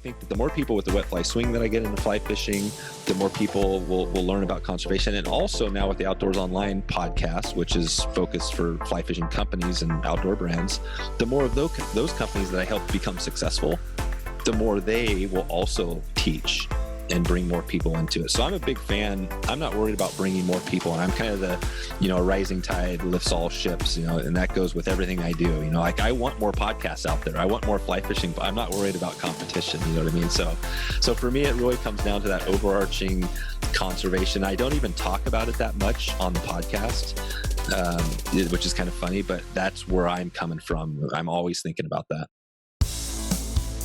think that the more people with the wet fly swing that I get into fly fishing, the more people will learn about conservation. And also now with the Outdoors Online podcast, which is focused for fly fishing companies and outdoor brands, the more of those companies that I help become successful, the more they will also teach and bring more people into it. So I'm a big fan. I'm not worried about bringing more people. And I'm kind of the, rising tide lifts all ships, and that goes with everything I do. Like I want more podcasts out there. I want more fly fishing, but I'm not worried about competition. You know what I mean? So for me, it really comes down to that overarching conservation. I don't even talk about it that much on the podcast, which is kind of funny, but that's where I'm coming from. I'm always thinking about that.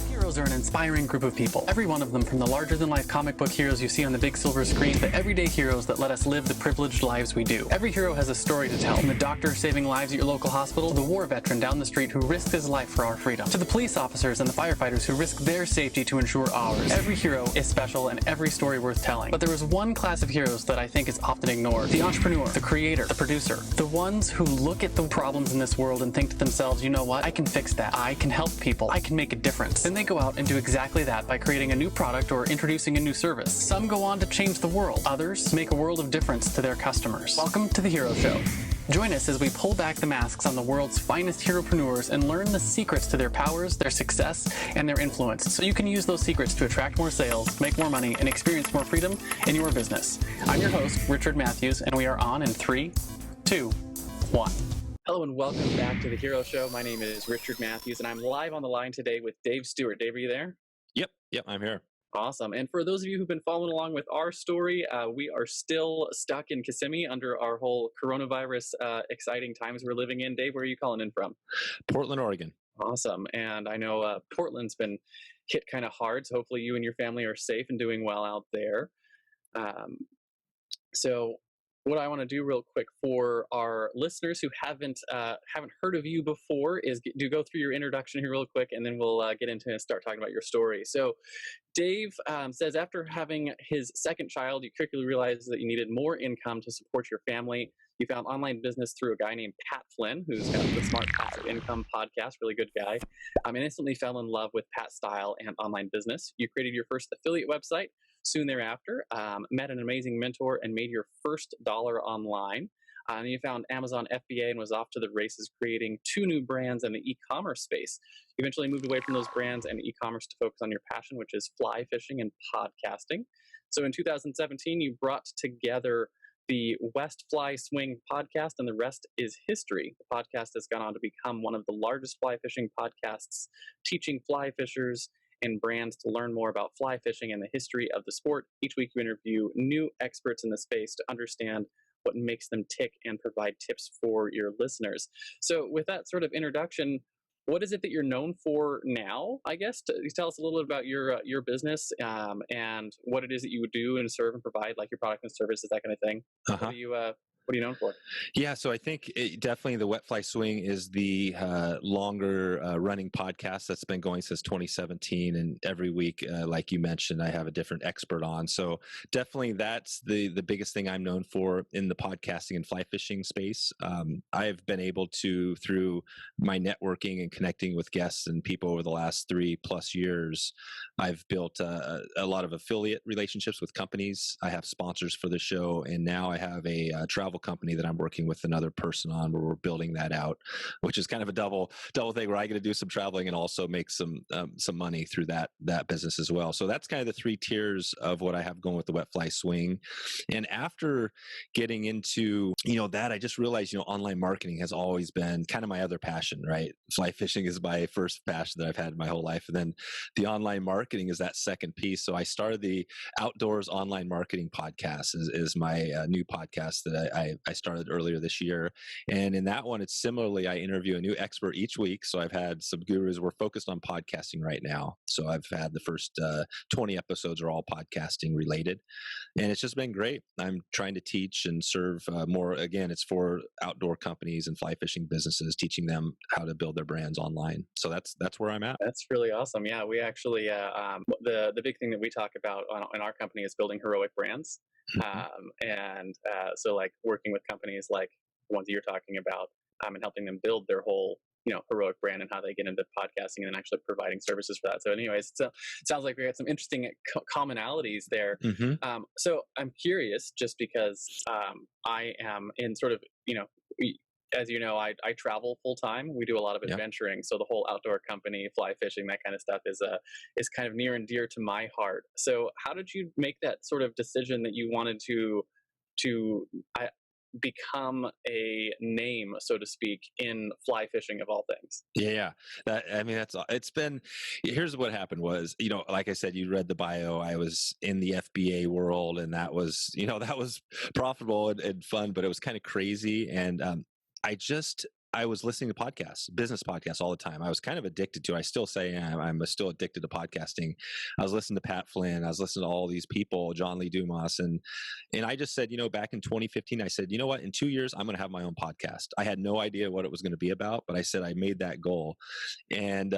Heroes are an inspiring group of people. Every one of them, from the larger-than-life comic book heroes you see on the big silver screen, to everyday heroes that let us live the privileged lives we do. Every hero has a story to tell, from the doctor saving lives at your local hospital, to the war veteran down the street who risked his life for our freedom, to the police officers and the firefighters who risk their safety to ensure ours. Every hero is special and every story worth telling. But there is one class of heroes that I think is often ignored: the entrepreneur, the creator, the producer, the ones who look at the problems in this world and think to themselves, you know what, I can fix that. I can help people. I can make a difference. Then they go out and do exactly that by creating a new product or introducing a new service. Some go on to change the world. Others make a world of difference to their customers. Welcome to The Hero Show. Join us as we pull back the masks on the world's finest heropreneurs and learn the secrets to their powers, their success, and their influence, so you can use those secrets to attract more sales, make more money, and experience more freedom in your business. I'm your host, Richard Matthews, and we are on in 3, 2, 1. Hello and welcome back to The Hero Show. My name is Richard Matthews, and I'm live on the line today with Dave Stewart. Dave, are you there? Yep, I'm here. Awesome. And for those of you who've been following along with our story, we are still stuck in Kissimmee under our whole coronavirus exciting times we're living in. Dave, where are you calling in from? Portland, Oregon. Awesome. And I know Portland's been hit kind of hard, so hopefully you and your family are safe and doing well out there. So what I want to do real quick for our listeners who haven't heard of you before is go through your introduction here real quick, and then we'll get into and start talking about your story. So Dave says after having his second child, you quickly realized that you needed more income to support your family. You found online business through a guy named Pat Flynn, who's got the Smart Passive Income podcast, really good guy, and instantly fell in love with Pat's style and online business. You created your first affiliate website. Soon thereafter, met an amazing mentor and made your first dollar online. And you found Amazon FBA and was off to the races, creating 2 new brands in the e-commerce space. You eventually moved away from those brands and e-commerce to focus on your passion, which is fly fishing and podcasting. So in 2017, you brought together the West Fly Swing podcast, and the rest is history. The podcast has gone on to become one of the largest fly fishing podcasts, teaching fly fishers and brands to learn more about fly fishing and the history of the sport. Each week you interview new experts in the space to understand what makes them tick and provide tips for your listeners. So with that sort of introduction, what is it that you're known for now, I guess? Tell us a little bit about your business and what it is that you would do and serve and provide, like your product and services, that kind of thing. What are you known for? Yeah, so I think definitely the Wet Fly Swing is the longer running podcast that's been going since 2017. And every week, like you mentioned, I have a different expert on. So definitely that's the biggest thing I'm known for in the podcasting and fly fishing space. I've been able to, through my networking and connecting with guests and people over the last 3+ years, I've built a lot of affiliate relationships with companies. I have sponsors for the show, and now I have a travel company that I'm working with another person on, where we're building that out, which is kind of a double thing, where I get to do some traveling and also make some money through that business as well. So that's kind of the 3 tiers of what I have going with the Wet Fly Swing. And after getting into that, I just realized online marketing has always been kind of my other passion, right? Fly fishing is my first passion that I've had my whole life, and then the online marketing is that second piece. So I started the Outdoors Online Marketing podcast is my new podcast that I started earlier this year. And in that one, it's similarly, I interview a new expert each week. So I've had some gurus. We're focused on podcasting right now. So I've had the first 20 episodes are all podcasting related. And it's just been great. I'm trying to teach and serve more. Again, it's for outdoor companies and fly fishing businesses, teaching them how to build their brands online. So that's where I'm at. That's really awesome. Yeah, we actually, the big thing that we talk about in our company is building heroic brands. So like working with companies like the ones that you're talking about and helping them build their whole heroic brand and how they get into podcasting and actually providing services for that. So anyways, so it sounds like we got some interesting commonalities there. So I'm curious, just because I am in sort of, as you know, I travel full time. We do a lot of adventuring, so the whole outdoor company, fly fishing, that kind of stuff is kind of near and dear to my heart. So how did you make that sort of decision that you wanted to become a name, so to speak, in fly fishing of all things? Yeah, it's been. Here's what happened was, like I said, you read the bio. I was in the FBA world, and that was, that was profitable and fun, but it was kind of crazy. And I was listening to podcasts, business podcasts all the time. I was kind of addicted to. I still say I'm still addicted to podcasting. I was listening to Pat Flynn. I was listening to all these people, John Lee Dumas, and I just said, back in 2015, I said, you know what? In 2 years, I'm going to have my own podcast. I had no idea what it was going to be about, but I said I made that goal, and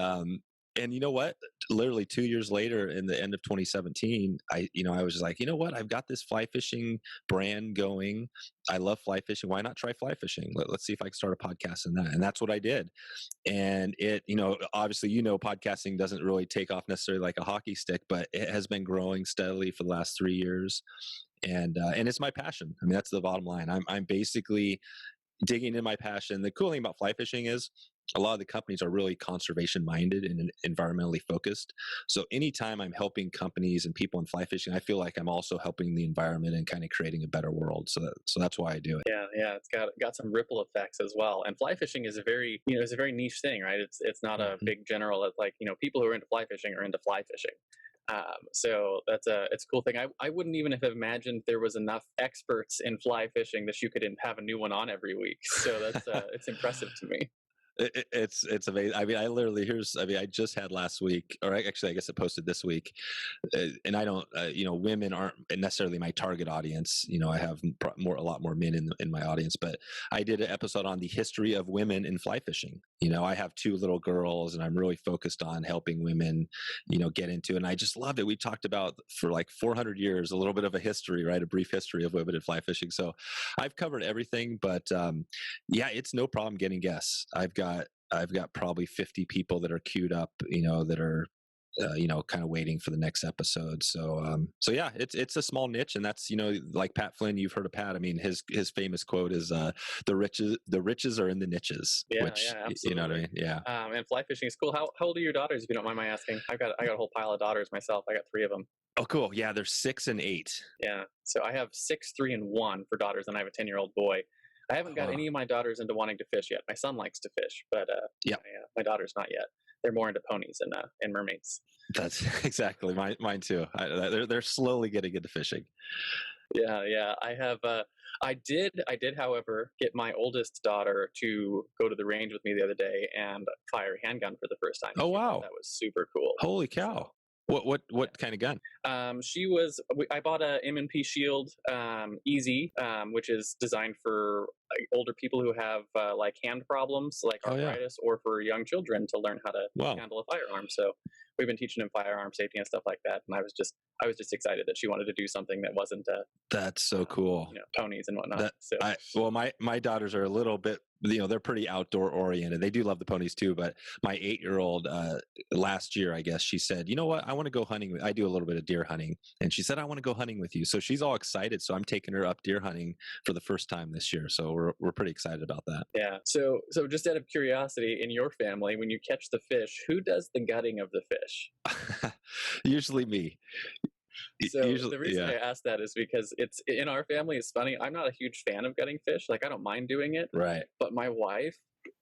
you know what? Literally 2 years later, in the end of 2017, I was just like, you know what? I've got this fly fishing brand going. I love fly fishing. Why not try fly fishing? Let's see if I can start a podcast in that. And that's what I did. And it, obviously, podcasting doesn't really take off necessarily like a hockey stick, but it has been growing steadily for the last 3 years. And it's my passion. I mean, that's the bottom line. I'm basically digging in my passion. The cool thing about fly fishing is a lot of the companies are really conservation minded and environmentally focused. So anytime I'm helping companies and people in fly fishing, I feel like I'm also helping the environment and kind of creating a better world. So that's why I do it. Yeah, it's got some ripple effects as well. And fly fishing is a very it's a very niche thing, right? It's not a big general. It's like people who are into fly fishing are into fly fishing. So it's a cool thing. I wouldn't even have imagined there was enough experts in fly fishing that you could have a new one on every week. So that's it's impressive to me. It's amazing. I mean, I just had last week, or actually, I guess I posted this week, and I don't, women aren't necessarily my target audience. I have a lot more men in my audience, but I did an episode on the history of women in fly fishing. I have 2 little girls, and I'm really focused on helping women, get into it. And I just loved it. We talked about for like 400 years, a little bit of a history, right? A brief history of women in fly fishing. So I've covered everything, but yeah, it's no problem getting guests. I've got probably 50 people that are queued up, that are, kind of waiting for the next episode. So yeah, it's a small niche, and that's, like Pat Flynn, you've heard of Pat. I mean, his famous quote is, the riches are in the niches, which, absolutely. you know what I mean? Yeah. And fly fishing is cool. How old are your daughters, if you don't mind my asking? I got a whole pile of daughters myself. I got 3 of them. Oh, cool. Yeah. They're 6 and 8. Yeah. So I have 6, 3, and 1 for daughters, and I have a 10-year-old boy. I haven't got any of my daughters into wanting to fish yet. My son likes to fish, but my daughter's not yet. They're more into ponies and mermaids. That's exactly mine too. They're slowly getting into fishing. Yeah. I did, however, get my oldest daughter to go to the range with me the other day and fire a handgun for the first time. Oh, wow. That was super cool. Holy cow. What kind of gun? I bought a M&P Shield Easy, which is designed for older people who have like hand problems, like arthritis, or for young children to learn how to handle a firearm. So we've been teaching them firearm safety and stuff like that. And I was just excited that she wanted to do something that wasn't that's so cool. Ponies and whatnot. My daughters are a little bit, they're pretty outdoor oriented. They do love the ponies too, but my 8-year-old last year, I guess, she said, you know what, I want to go hunting. I do a little bit of deer hunting, and she said, I want to go hunting with you. So she's all excited. So I'm taking her up deer hunting for the first time this year. So we're pretty excited about that. Yeah. So just out of curiosity, in your family, when you catch the fish, who does the gutting of the fish? Usually me. So the reason I ask that is because it's in our family. It's funny. I'm not a huge fan of gutting fish. Like, I don't mind doing it. Right. But my wife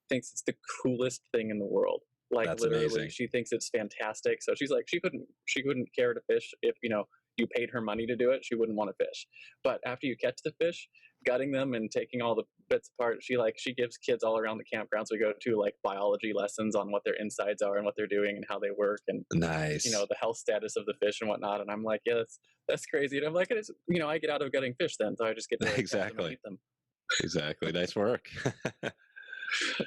thinks it's the coolest thing in the world. Like, that's literally, amazing. She thinks it's fantastic. So she's like, she couldn't care to fish if you paid her money to do it. She wouldn't want to fish. But after you catch the fish, gutting them and taking all the bits apart, she gives kids all around the campgrounds we go to like biology lessons on what their insides are and what they're doing and how they work, and nice, the health status of the fish and whatnot. And I'm like, yeah, that's crazy. And I'm like, it's, I get out of gutting fish then, so I just get to exactly eat them. Exactly. Nice work.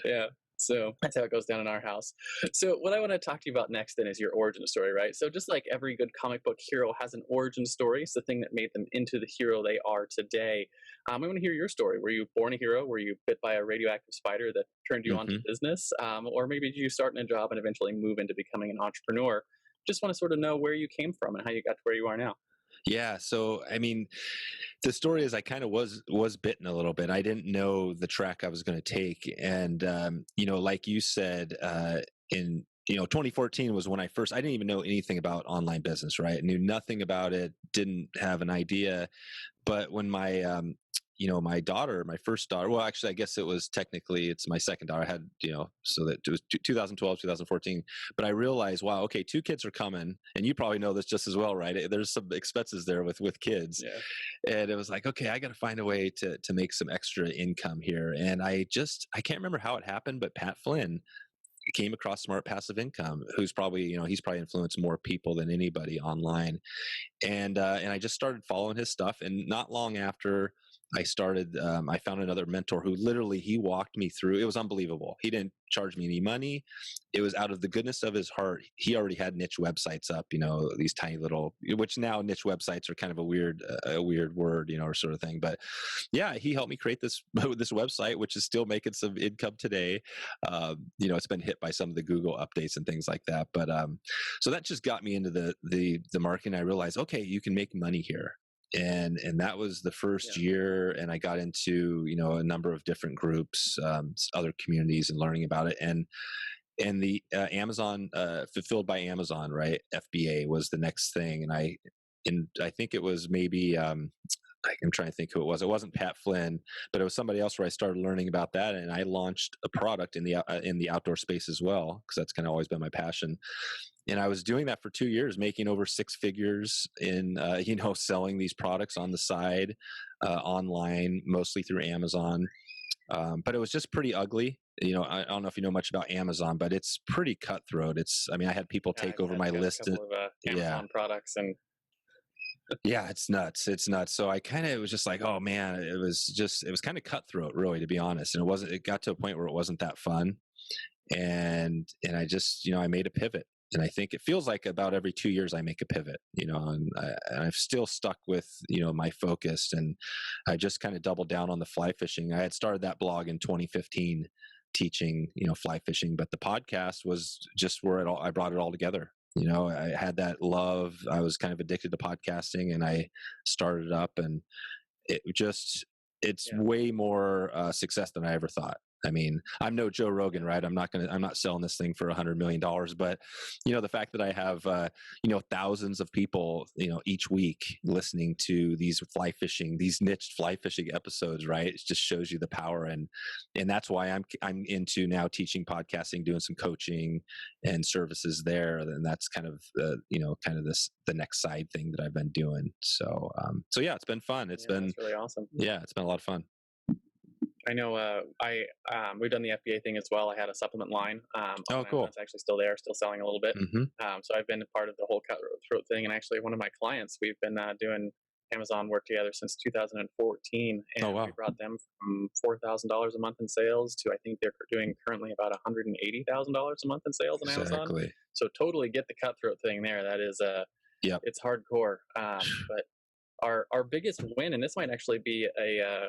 Yeah. So that's how it goes down in our house. So what I want to talk to you about next then is your origin story, right? So just like every good comic book hero has an origin story, it's the thing that made them into the hero they are today. I want to hear your story. Were you born a hero? Were you bit by a radioactive spider that turned you on to Hmm. business? Or maybe did you start in a job and eventually move into becoming an entrepreneur? Just want to sort of know where you came from and how you got to where you are now. Yeah. So, I mean, the story is I kind of was bitten a little bit. I didn't know the track I was going to take, and like you said, in 2014 was when I didn't even know anything about online business. Right, I knew nothing about it. Didn't have an idea. But when my daughter, my first daughter, well, actually, I guess it's my second daughter. I had, so that it was 2012, 2014. But I realized, wow, okay, two kids are coming, and you probably know this just as well, right? There's some expenses there with kids, Yeah. and it was like, okay, I got to find a way to make some extra income here. And I can't remember how it happened, but Pat Flynn came across Smart Passive Income, who's probably, he's probably influenced more people than anybody online, and I just started following his stuff. And not long after I started, I found another mentor who literally he walked me through. It was unbelievable. He didn't charge me any money. It was out of the goodness of his heart. He already had niche websites up, these tiny little, which now niche websites are kind of a weird word, or sort of thing. But yeah, he helped me create this this website, which is still making some income today. It's been hit by some of the Google updates and things like that. But so that just got me into the marketing. I realized, okay, you can make money here. And that was the first Yeah. year, and I got into a number of different groups, other communities, and learning about it. And the Amazon, fulfilled by Amazon, right? FBA was the next thing, and I think it was maybe I'm trying to think who it was. It wasn't Pat Flynn, but it was somebody else where I started learning about that, and I launched a product in the outdoor space as well, because that's kind of always been my passion. And I was doing that for 2 years, making over six figures in selling these products on the side, online, mostly through Amazon. But it was just pretty ugly. I don't know if you know much about Amazon, but it's pretty cutthroat. I mean, I had people Yeah, take over I've my got a list. couple of Yeah. Amazon products, and Yeah, it's nuts. It's nuts. So I kind of was just like, oh man, it was kind of cutthroat, really, to be honest. And it got to a point where it wasn't that fun. And I just, I made a pivot. And I think it feels like about every 2 years I make a pivot, and I've still stuck with, my focus. And I just kind of doubled down on the fly fishing. I had started that blog in 2015 teaching, fly fishing, but the podcast was just where I brought it all together. I had that love. I was kind of addicted to podcasting, and I started up, and it just, it's yeah, way more success than I ever thought. I mean, I'm no Joe Rogan, yeah, right? I'm not selling this thing for $100 million, but the fact that I have, thousands of people, each week listening to these niche fly fishing episodes, right? It just shows you the power. And that's why I'm into now teaching podcasting, doing some coaching and services there. And that's kind of, the next side thing that I've been doing. So yeah, it's been fun. yeah. That's really awesome. Yeah, it's been a lot of fun. I know. We've done the FBA thing as well. I had a supplement line Oh, on that. cool. That's actually still there, still selling a little bit. Hmm. So I've been a part of the whole cutthroat thing. And actually, one of my clients, we've been doing Amazon work together since 2014, Oh, and we wow. brought them from $4,000 a month in sales to I think they're doing currently about $180,000 a month in sales on Amazon. Exactly. So totally get the cutthroat thing there. That is Yep. it's hardcore. But our biggest win, and this might actually be a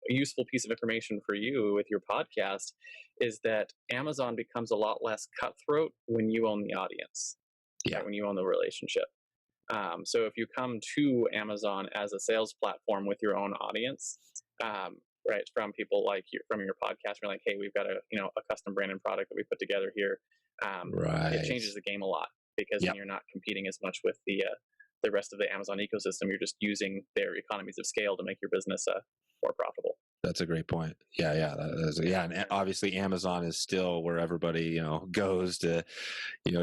useful piece of information for you with your podcast, is that Amazon becomes a lot less cutthroat when you own the audience, Yeah. right? When you own the relationship. So if you come to Amazon as a sales platform with your own audience, right, from people like you, from your podcast, you're like, hey, we've got a custom branded product that we put together here. It Right. changes the game a lot, because then Yep. you're not competing as much with the rest of the Amazon ecosystem. You're just using their economies of scale to make your business more profitable. That's a great point. Yeah, yeah, yeah. And obviously, Amazon is still where everybody goes to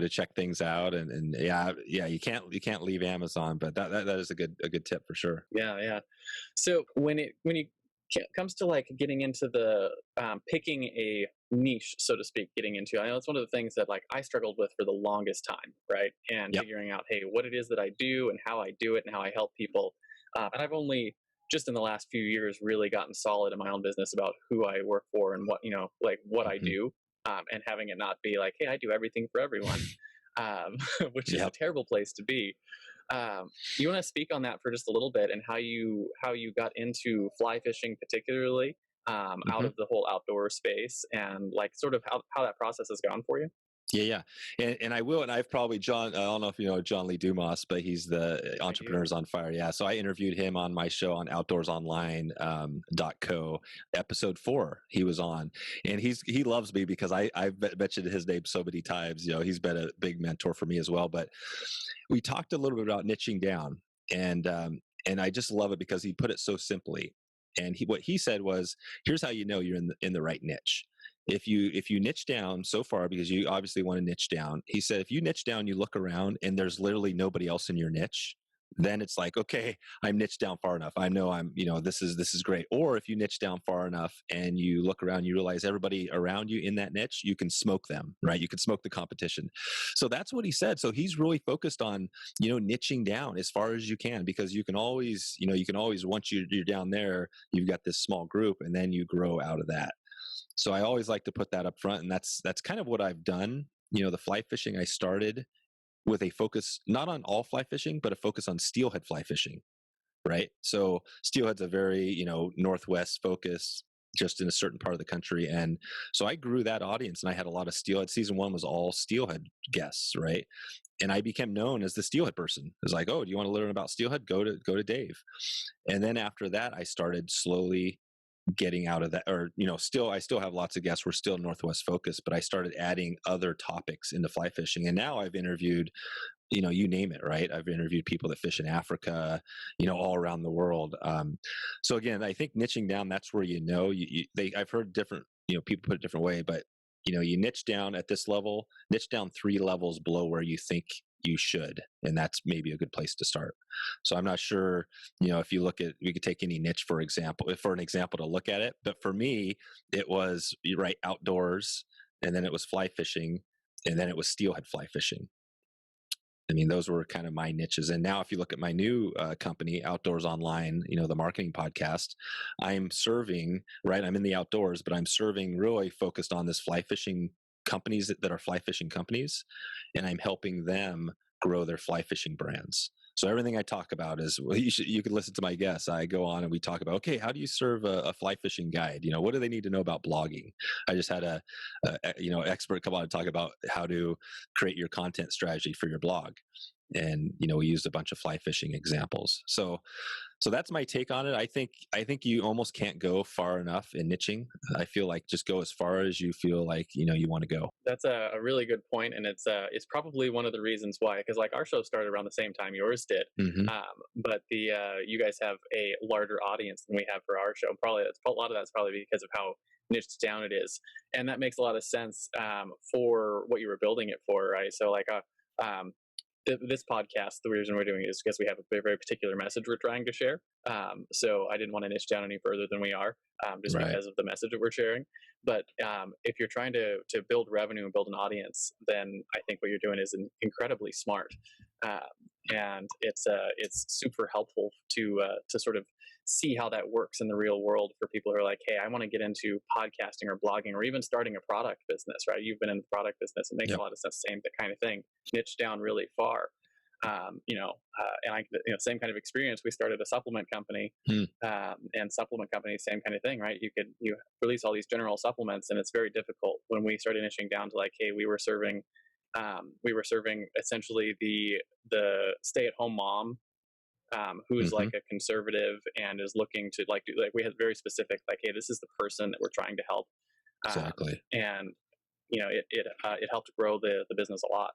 check things out, and yeah, yeah. You can't leave Amazon, but that is a good tip for sure. Yeah, yeah. So when it comes to like getting into the picking a niche, so to speak, getting into, I know it's one of the things that like I struggled with for the longest time, right? And Yep. figuring out, hey, what it is that I do and how I do it and how I help people. And I've only just in the last few years really gotten solid in my own business about who I work for and what like what I Hmm. do. and having it not be like, hey, I do everything for everyone, um, which is a Yep. terrible place to be. You want to speak on that for just a little bit, and how you got into fly fishing particularly, out Mhm. of the whole outdoor space, and like sort of how that process has gone for you? Yeah, yeah, and I will, and I've probably John. I don't know if you know John Lee Dumas, but he's the I do. Entrepreneurs on Fire. Yeah, so I interviewed him on my show on outdoorsonline.co, episode 4. He was on, and he loves me because I've mentioned his name so many times. You know, he's been a big mentor for me as well. But we talked a little bit about niching down, and I just love it because he put it so simply. And what he said was, "Here's how you know you're in the right niche. If you niche down so far, because you obviously want to niche down." He said, "If you niche down, you look around and there's literally nobody else in your niche, then it's like, okay, I'm niched down far enough. I know this is great." Or if you niche down far enough and you look around, you realize everybody around you in that niche, you can smoke them, right? You can smoke the competition. So that's what he said. So he's really focused on, niching down as far as you can, because you can always, once you're down there, you've got this small group and then you grow out of that. So I always like to put that up front, and that's kind of what I've done. The fly fishing, I started with a focus not on all fly fishing, but a focus on steelhead fly fishing, right? So steelhead's a very, northwest focus, just in a certain part of the country. And so I grew that audience, and I had a lot of steelhead. Season 1 was all steelhead guests, right? And I became known as the steelhead person. It's like, oh, do you want to learn about steelhead? Go to Dave. And then after that, I started slowly getting out of that, or I still have lots of guests. We're still northwest focused, but I started adding other topics into fly fishing, and now I've interviewed, you name it, right? I've interviewed people that fish in Africa, all around the world. So again, I think niching down, that's where, I've heard different, people put it a different way, but you niche down at this level, niche down 3 levels below where you think you should, and that's maybe a good place to start. So I'm not sure, if you look at, we could take any niche for an example to look at it, but for me, it was, you're right, outdoors, and then it was fly fishing, and then it was steelhead fly fishing. I mean, those were kind of my niches. And now, if you look at my new company, Outdoors Online, the marketing podcast, I'm serving, right? I'm in the outdoors, but I'm serving, really focused on this fly fishing companies that are fly fishing companies. And I'm helping them grow their fly fishing brands. So everything I talk about is, well, you can listen to my guests. I go on and we talk about, okay, how do you serve a fly fishing guide? What do they need to know about blogging? I just had a expert come on and talk about how to create your content strategy for your blog. And we used a bunch of fly fishing examples. So that's my take on it. I think you almost can't go far enough in niching. I feel like just go as far as you feel like you want to go. That's a really good point, and it's probably one of the reasons why, because like our show started around the same time yours did, Hmm. but the you guys have a larger audience than we have for our show. Probably a lot of that's probably because of how niched down it is, and that makes a lot of sense, for what you were building it for, right? So like this podcast, the reason we're doing it is because we have a very, very particular message we're trying to share. So I didn't want to niche down any further than we are, just Right. because of the message that we're sharing. But if you're trying to build revenue and build an audience, then I think what you're doing is incredibly smart, um, and it's super helpful to sort of see how that works in the real world for people who are like, hey, I want to get into podcasting or blogging or even starting a product business, right? You've been in the product business. It makes a Yep. lot of sense, same kind of thing, niche down really far. And same kind of experience. We started a supplement company, Hmm. and supplement companies, same kind of thing, right? You release all these general supplements, and it's very difficult. When we started niching down to like, hey, we were serving essentially the stay at home mom, who's Hmm. like a conservative and is looking to like do, like we had very specific, like, hey, this is the person that we're trying to help, Exactly. and it helped grow the business a lot.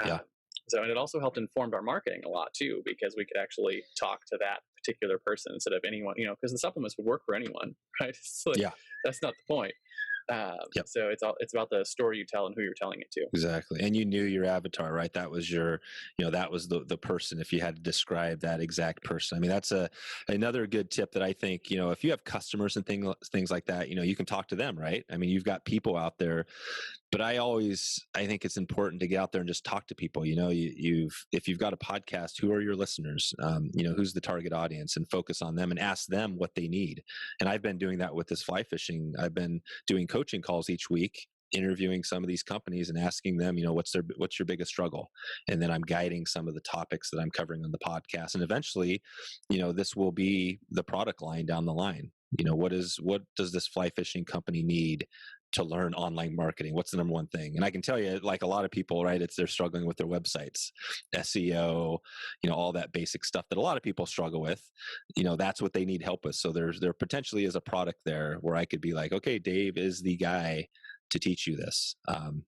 Yeah. Um, so, and it also helped inform our marketing a lot too, because we could actually talk to that particular person instead of anyone, because the supplements would work for anyone, right? It's like, Yeah. that's not the point. Yep. So it's about the story you tell and who you're telling it to. Exactly. And you knew your avatar, right? That was that was the person, if you had to describe that exact person. I mean, that's another good tip that I think, if you have customers and things like that, you can talk to them, right? I mean, you've got people out there, but I think it's important to get out there and just talk to people. If you've got a podcast, who are your listeners? Who's the target audience, and focus on them and ask them what they need. And I've been doing that with this fly fishing. I've been doing coaching calls each week, interviewing some of these companies and asking them, what's your biggest struggle? And then I'm guiding some of the topics that I'm covering on the podcast. And eventually, this will be the product line down the line. What does this fly fishing company need to learn online marketing? What's the number one thing? And I can tell you, like a lot of people, right, they're struggling with their websites, SEO, all that basic stuff that a lot of people struggle with. That's what they need help with. So there potentially is a product there where I could be like, okay, Dave is the guy to teach you this.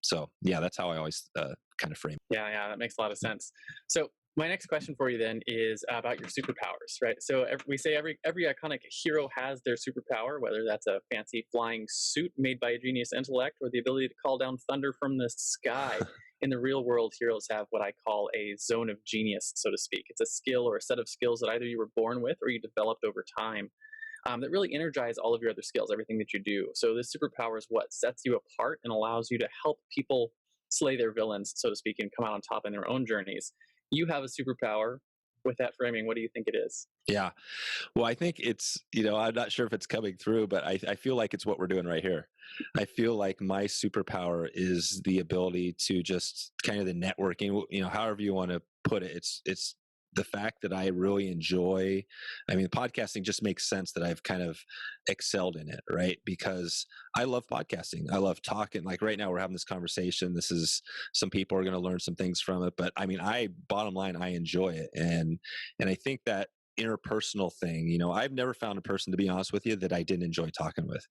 So yeah, that's how I always kind of frame it. Yeah, that makes a lot of sense. So my next question for you then is about your superpowers, right? So we say every iconic hero has their superpower, whether that's a fancy flying suit made by a genius intellect or the ability to call down thunder from the sky. In the real world, heroes have what I call a zone of genius, so to speak. It's a skill or a set of skills that either you were born with or you developed over time. That really energize all of your other skills, everything that you do. So this superpower is what sets you apart and allows you to help people slay their villains, so to speak, and come out on top in their own journeys. You have a superpower. With that framing, what do you think it is? Yeah. Well, I think it's, I'm not sure if it's coming through, but I feel like it's what we're doing right here. I feel like my superpower is the ability to just kind of the networking, however you want to put it. It's the fact that I really enjoy, podcasting just makes sense that I've kind of excelled in it, right? Because I love podcasting. I love talking. Like right now we're having this conversation. Some people are going to learn some things from it, but bottom line, I enjoy it. And I think that interpersonal thing, I've never found a person, to be honest with you, that I didn't enjoy talking with,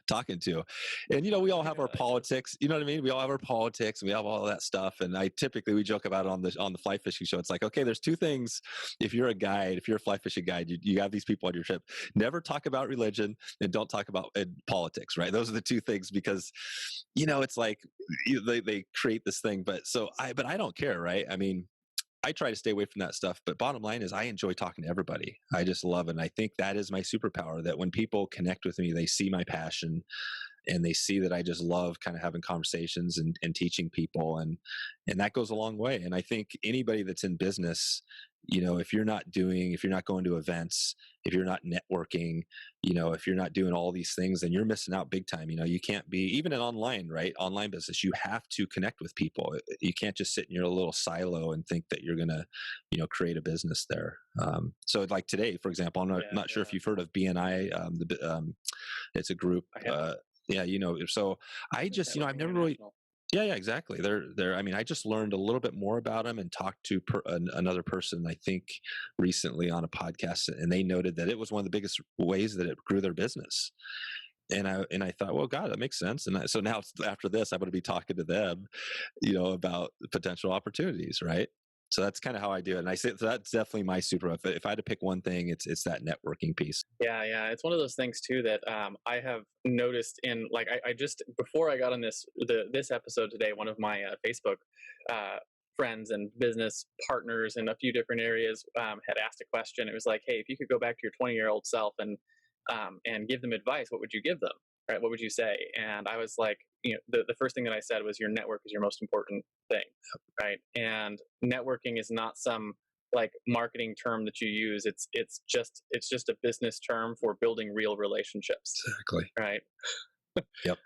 talking to. And, we all have our politics, you know what I mean? We all have our politics and we have all that stuff. And we joke about it on the fly fishing show. It's like, okay, there's two things. If you're a fly fishing guide, you have these people on your ship, never talk about religion and don't talk about politics, right? Those are the two things because, it's like they create this thing, but I don't care, right? I try to stay away from that stuff, but bottom line is I enjoy talking to everybody. I just love it. And I think that is my superpower, that when people connect with me, they see my passion and they see that I just love kind of having conversations and teaching people. And that goes a long way. And I think anybody that's in business, if you're not going to events, if you're not networking, if you're not doing all these things, then you're missing out big time. You can't be, even in online, right? Online business, you have to connect with people. You can't just sit in your little silo and think that you're going to, create a business there. So like today, for example, I'm not sure if you've heard of BNI. It's a group. Yeah, so I just, I've never really. Yeah, exactly. They're. I just learned a little bit more about them and talked to another person, I think, recently on a podcast, and they noted that it was one of the biggest ways that it grew their business. And I thought, well, God, that makes sense. And so now after this, I'm going to be talking to them, about potential opportunities, right? So that's kind of how I do it. And I say, so that's definitely my super. If I had to pick one thing, it's that networking piece. Yeah. It's one of those things too that I have noticed in, like, I just, before I got on this episode today, one of my Facebook friends and business partners in a few different areas had asked a question. It was like, hey, if you could go back to your 20-year-old self and give them advice, what would you give them? Right? What would you say? And I was like, the first thing that I said was your network is your most important thing, right? And networking is not some like marketing term that you use. It's just a business term for building real relationships. Exactly. Right. Yep.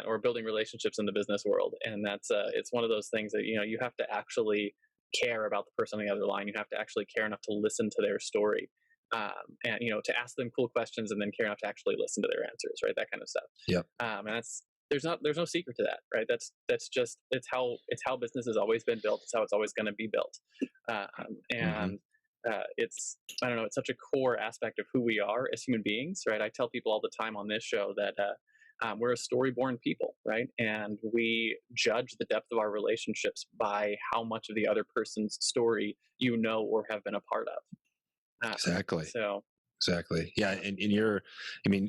Or building relationships in the business world. And that's it's one of those things that you have to actually care about the person on the other line. You have to actually care enough to listen to their story. And to ask them cool questions and then care enough to actually listen to their answers, right? That kind of stuff. Yep. And there's no secret to that, right? That's just it's how business has always been built. It's how it's always going to be built. It's I don't know. It's such a core aspect of who we are as human beings, right? I tell people all the time on this show that we're a story-born people, right? And we judge the depth of our relationships by how much of the other person's story or have been a part of. Exactly. So exactly. Yeah. And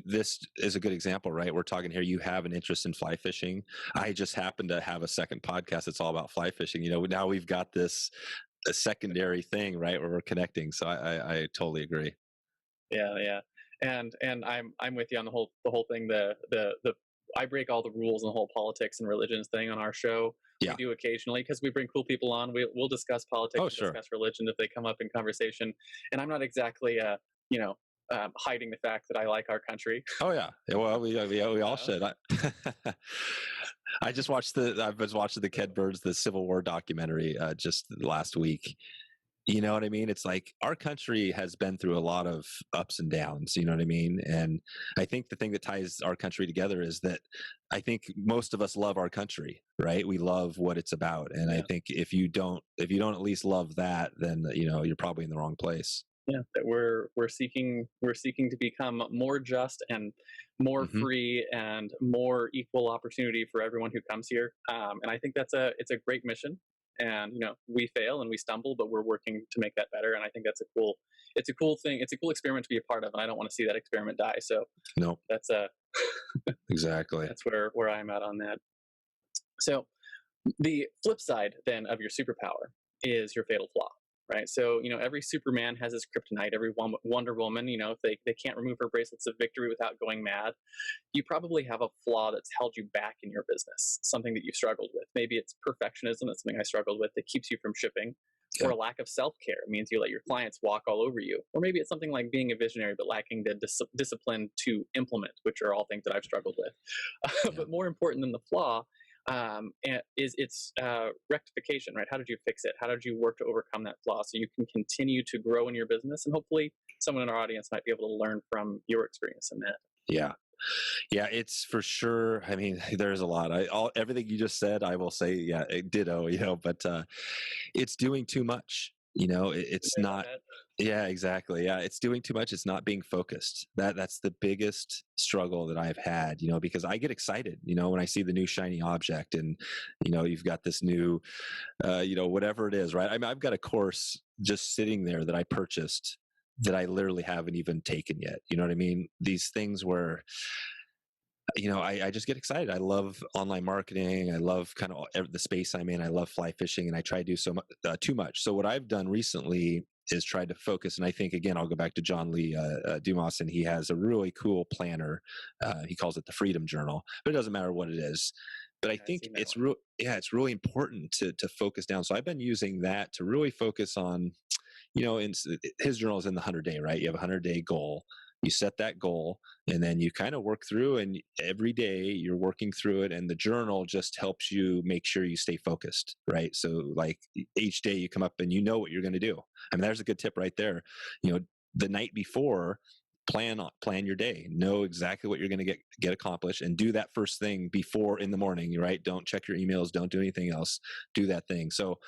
this is a good example, right? We're talking here, you have an interest in fly fishing. I just happen to have a second podcast that's all about fly fishing. Now we've got a secondary thing, right? Where we're connecting. So I totally agree. Yeah. And I'm with you on the whole thing. I break all the rules and the whole politics and religions thing on our show. Yeah. We do occasionally because we bring cool people on. We'll discuss politics, discuss religion if they come up in conversation. And I'm not exactly hiding the fact that I like our country. Oh yeah. Well, we all Uh, should. I just watched I was watching the Ken Burns, the Civil War documentary, just last week. You know what I mean? It's like our country has been through a lot of ups and downs, you know what I mean? And I think the thing that ties our country together is that I think most of us love our country, right? We love what it's about. And I yeah, think if you don't at least love that, then you're probably in the wrong place. yeah, that we're seeking to become more just and more Hmm. free and more equal opportunity for everyone who comes here. And I think it's a great mission. And we fail and we stumble, but we're working to make that better. And I think it's a cool thing. It's a cool experiment to be a part of, and I don't want to see that experiment die. So No, that's exactly. that's where I'm at on that. So the flip side then of your superpower is your fatal flaw, right? So every Superman has his kryptonite. Every Wonder Woman, if they can't remove her bracelets of victory without going mad, you probably have a flaw that's held you back in your business, something that you've struggled with. Maybe it's perfectionism. That's something I struggled with that keeps you from shipping. Or Yeah. a lack of self-care means you let your clients walk all over you. Or maybe it's something like being a visionary but lacking the discipline to implement, which are all things that I've struggled with. Yeah. But more important than the flaw is its rectification, right? How did you fix it? How did you work to overcome that flaw so you can continue to grow in your business? And hopefully someone in our audience might be able to learn from your experience in that. Yeah. Yeah, it's for sure. I mean, there's a lot. Everything you just said, I will say, yeah, ditto. But it's doing too much. It's Okay, I not. bet. Yeah, exactly. Yeah, it's doing too much. It's not being focused. That's the biggest struggle that I've had. Because I get excited. When I see the new shiny object, and you've got this new, whatever it is, right? I mean, I've got a course just sitting there that I purchased that I literally haven't even taken yet. You know what I mean? These things where I just get excited. I love online marketing. I love kind of the space I'm in. I love fly fishing, and I try to do too much. So what I've done recently is tried to focus. And I think, again, I'll go back to John Lee Dumas, and he has a really cool planner. He calls it the Freedom Journal, but it doesn't matter what it is. But I Yeah, I've think seen that it's one. real. Yeah, it's really important to focus down. So I've been using that to really focus on, his journal is in the 100-day, right? You have a 100-day goal. You set that goal, and then you kind of work through, and every day you're working through it, and the journal just helps you make sure you stay focused, right? So like each day you come up and you know what you're going to do. I mean, there's a good tip right there. The night before, plan your day, know exactly what you're going to get accomplished, and do that first thing before in the morning, right? Don't check your emails, don't do anything else, do that thing. So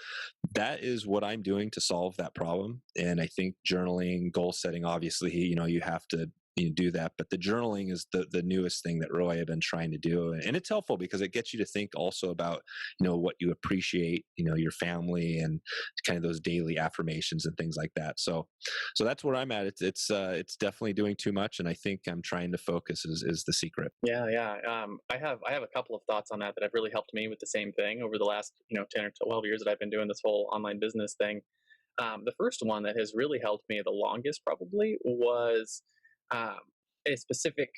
that is what I'm doing to solve that problem. And I think journaling, goal setting, obviously, you have to do that. But the journaling is the newest thing that really I've been trying to do. And it's helpful because it gets you to think also about, what you appreciate, your family, and kind of those daily affirmations and things like that. So that's where I'm at. It's definitely doing too much. And I think I'm trying to focus is the secret. Yeah, yeah. I have a couple of thoughts on that have really helped me with the same thing over the last 10 or 12 years that I've been doing this whole online business thing. The first one that has really helped me the longest probably was um, a specific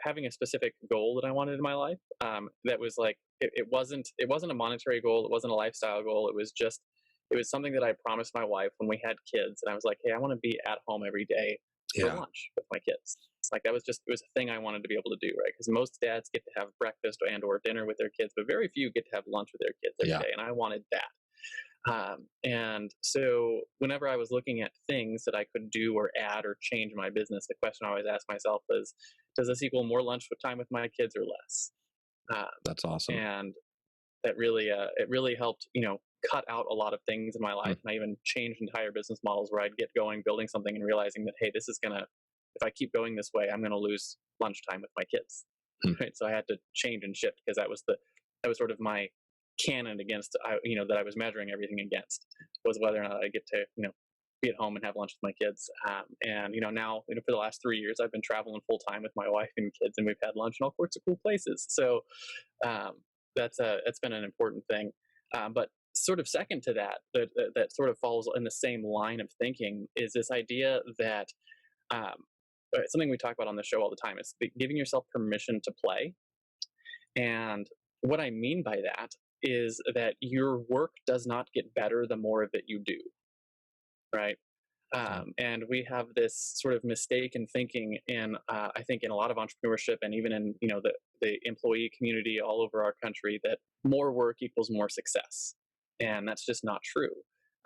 having a specific goal that I wanted in my life. That was like it wasn't a monetary goal, it wasn't a lifestyle goal. It was something that I promised my wife when we had kids, and I was like, hey, I want to be at home every day for Yeah. lunch with my kids. It's like it was a thing I wanted to be able to do, right? Because most dads get to have breakfast and/or dinner with their kids, but very few get to have lunch with their kids every Yeah. day, and I wanted that. And so whenever I was looking at things that I could do or add or change my business, the question I always ask myself is, does this equal more lunch with time with my kids or less? That's awesome. And it really helped, cut out a lot of things in my Hmm. life. And I even changed entire business models where I'd get going, building something and realizing that, hey, if I keep going this way, I'm going to lose lunchtime with my kids. Hmm. Right. So I had to change and shift because that was sort of my canon against, that I was measuring everything against, was whether or not I get to, be at home and have lunch with my kids. And now, for the last 3 years, I've been traveling full time with my wife and kids, and we've had lunch in all sorts of cool places. So um, that's been an important thing. But sort of second to that sort of falls in the same line of thinking is this idea that um, something we talk about on the show all the time is giving yourself permission to play. And what I mean by that is that your work does not get better the more of it you do, right? Yeah. And we have this sort of mistaken thinking in, I think, in a lot of entrepreneurship, and even in the employee community all over our country, that more work equals more success, and that's just not true.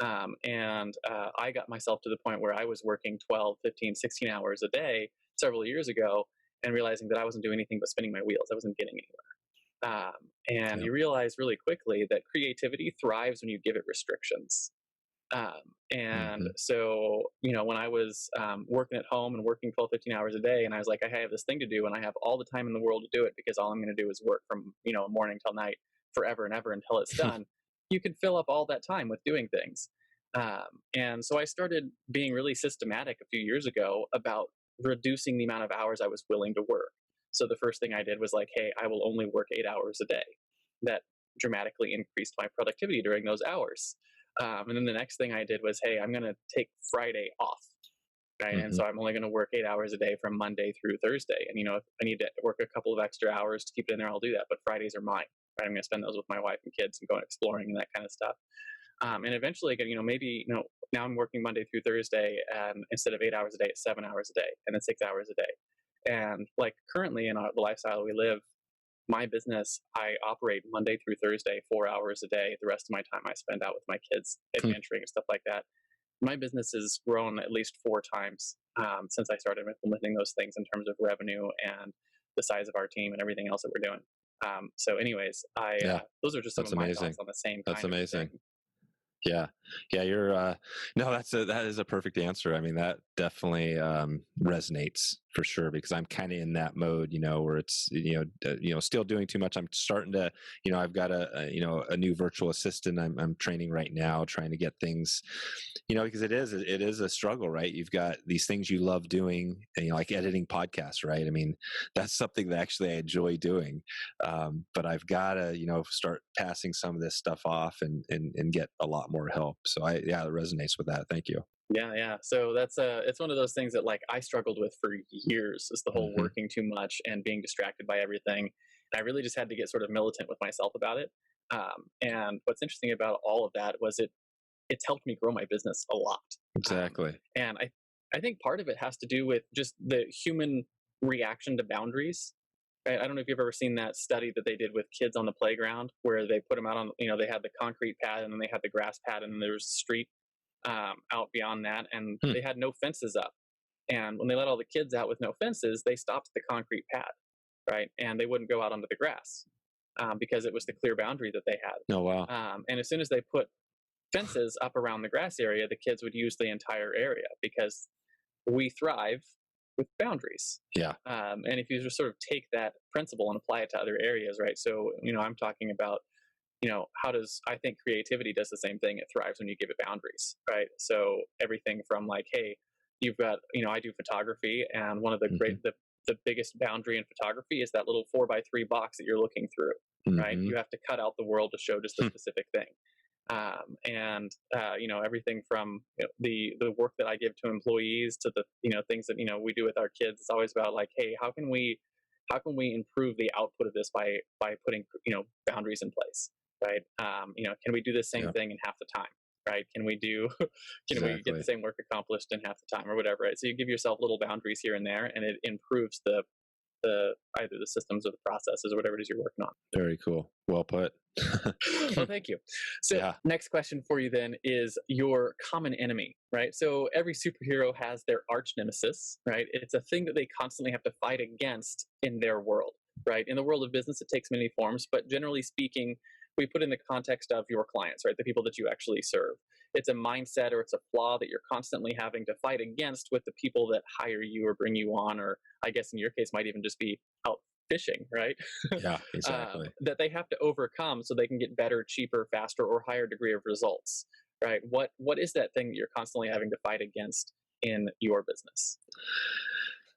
And I got myself to the point where I was working 12, 15, 16 hours a day several years ago, and realizing that I wasn't doing anything but spinning my wheels. I wasn't getting anywhere. And Yeah. you realize really quickly that creativity thrives when you give it restrictions. And Hmm. so, when I was working at home and working 12, 15 hours a day, and I was like, I have this thing to do and I have all the time in the world to do it, because all I'm going to do is work from, morning till night forever and ever until it's done. You can fill up all that time with doing things. And so I started being really systematic a few years ago about reducing the amount of hours I was willing to work. So the first thing I did was like, hey, I will only work 8 hours a day. That dramatically increased my productivity during those hours. And then the next thing I did was, hey, I'm going to take Friday off. Right. And Hmm. so I'm only going to work 8 hours a day from Monday through Thursday. And, if I need to work a couple of extra hours to keep it in there, I'll do that. But Fridays are mine. Right? I'm going to spend those with my wife and kids and going exploring and that kind of stuff. And eventually, again, maybe, now I'm working Monday through Thursday, and instead of 8 hours a day, it's 7 hours a day, and then 6 hours a day. And like currently in the lifestyle we live, my business, I operate Monday through Thursday, 4 hours a day. The rest of my time I spend out with my kids, adventuring and stuff like that. My business has grown at least 4 times since I started implementing those things in terms of revenue and the size of our team and everything else that we're doing. So, anyways, Yeah. those are just some That's of my amazing. thoughts on the same That's kind of amazing. thing. Yeah. Yeah. You're, no, that is a perfect answer. I mean, that definitely, resonates for sure, because I'm kind of in that mode, where it's, still doing too much. I'm starting to, I've got a new virtual assistant I'm training right now, trying to get things, because it is a struggle, right? You've got these things you love doing, and, like editing podcasts, right? I mean, that's something that actually I enjoy doing. But I've got to, start passing some of this stuff off and get a lot more help. So it resonates with that. Thank you. Yeah. So that's it's one of those things that like I struggled with for years, is the whole Hmm. working too much and being distracted by everything. And I really just had to get sort of militant with myself about it. And what's interesting about all of that was it's helped me grow my business a lot. Exactly. And I think part of it has to do with just the human reaction to boundaries. Right? I don't know if you've ever seen that study that they did with kids on the playground, where they put them out on, they had the concrete pad and then they had the grass pad, and then there was a street out beyond that, and Hmm. they had no fences up. And when they let all the kids out with no fences, they stopped the concrete pad, right? And they wouldn't go out onto the grass because it was the clear boundary that they had. Oh, wow. And as soon as they put fences up around the grass area, the kids would use the entire area, because we thrive with boundaries. Yeah. And if you just sort of take that principle and apply it to other areas, right? So, I'm talking about, how does, I think creativity does the same thing. It thrives when you give it boundaries, right? So everything from like, hey, you've got, I do photography, and one of the Hmm. the biggest boundary in photography is that little 4x3 box that you're looking through, right? Hmm. You have to cut out the world to show just a specific thing. And everything from the work that I give to employees to the things that we do with our kids. It's always about like, hey, how can we improve the output of this by putting boundaries in place, right? Can we do the same Yeah. thing in half the time? Right? Can we get the Exactly. same work accomplished in half the time, or whatever? Right? So you give yourself little boundaries here and there, and it improves the either the systems or the processes or whatever it is you're working on. Very cool. Well put. Well, thank you. So, Yeah. next question for you then is your common enemy, right? So, every superhero has their arch nemesis, right? It's a thing that they constantly have to fight against in their world, right? In the world of business, it takes many forms, but generally speaking, we put in the context of your clients, right? The people that you actually serve. It's a mindset or it's a flaw that you're constantly having to fight against with the people that hire you or bring you on, or I guess in your case, might even just be out fishing, right? Yeah. Exactly. That they have to overcome so they can get better, cheaper, faster, or higher degree of results, right? What is that thing that you're constantly having to fight against in your business?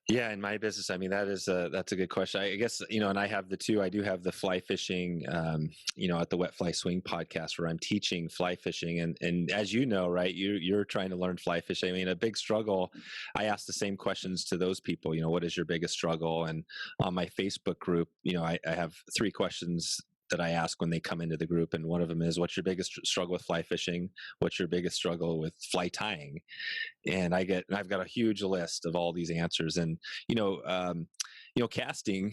Yeah, in my business, I mean, that's a good question. I guess, and I have the two. I do have the fly fishing, at the Wet Fly Swing podcast, where I'm teaching fly fishing, and as you know, right, you're trying to learn fly fishing. I mean, a big struggle. I ask the same questions to those people. What is your biggest struggle? And on my Facebook group, I have 3 questions that I ask when they come into the group, and one of them is, "What's your biggest struggle with fly fishing? What's your biggest struggle with fly tying?" And I've got a huge list of all these answers. And casting,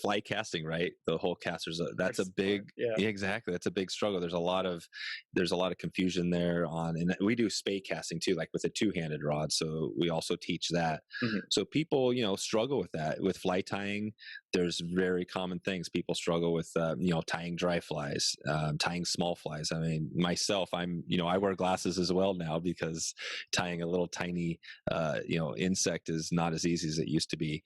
fly casting, right? The whole casters, that's a big, Yeah. yeah, exactly, that's a big struggle. There's a lot of confusion there and we do spey casting too, like with a two-handed rod, so we also teach that. Mhm. So people struggle with that. With fly tying, there's very common things people struggle with. Tying dry flies, tying small flies. I mean, myself, I wear glasses as well now, because tying a little tiny insect is not as easy as it used to be.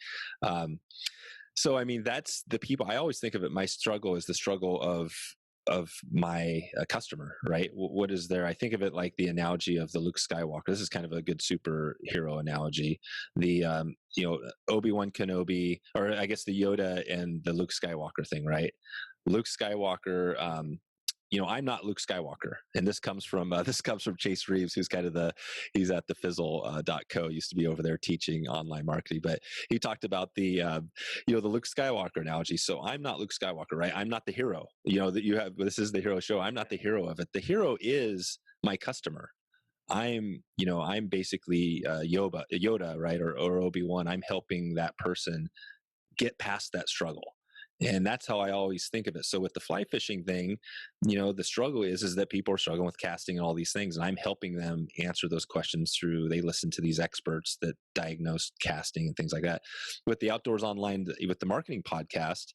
So I mean, that's the people. I always think of it, my struggle is the struggle of my customer, right? What is there? I think of it like the analogy of the Luke Skywalker. This is kind of a good superhero analogy. The Obi-Wan Kenobi, or I guess the Yoda and the Luke Skywalker thing, right? Luke Skywalker, I'm not Luke Skywalker, and this comes from Chase Reeves, who's he's at the Fizzle.co, used to be over there teaching online marketing, but he talked about the Luke Skywalker analogy. So I'm not Luke Skywalker, right? I'm not the hero. This is the hero show. I'm not the hero of it. The hero is my customer. I'm basically Yoda, right, or Obi-Wan. I'm helping that person get past that struggle. And that's how I always think of it. So with the fly fishing thing, the struggle is that people are struggling with casting and all these things, and I'm helping them answer those questions through, they listen to these experts that diagnose casting and things like that. With the Outdoors Online, with the marketing podcast,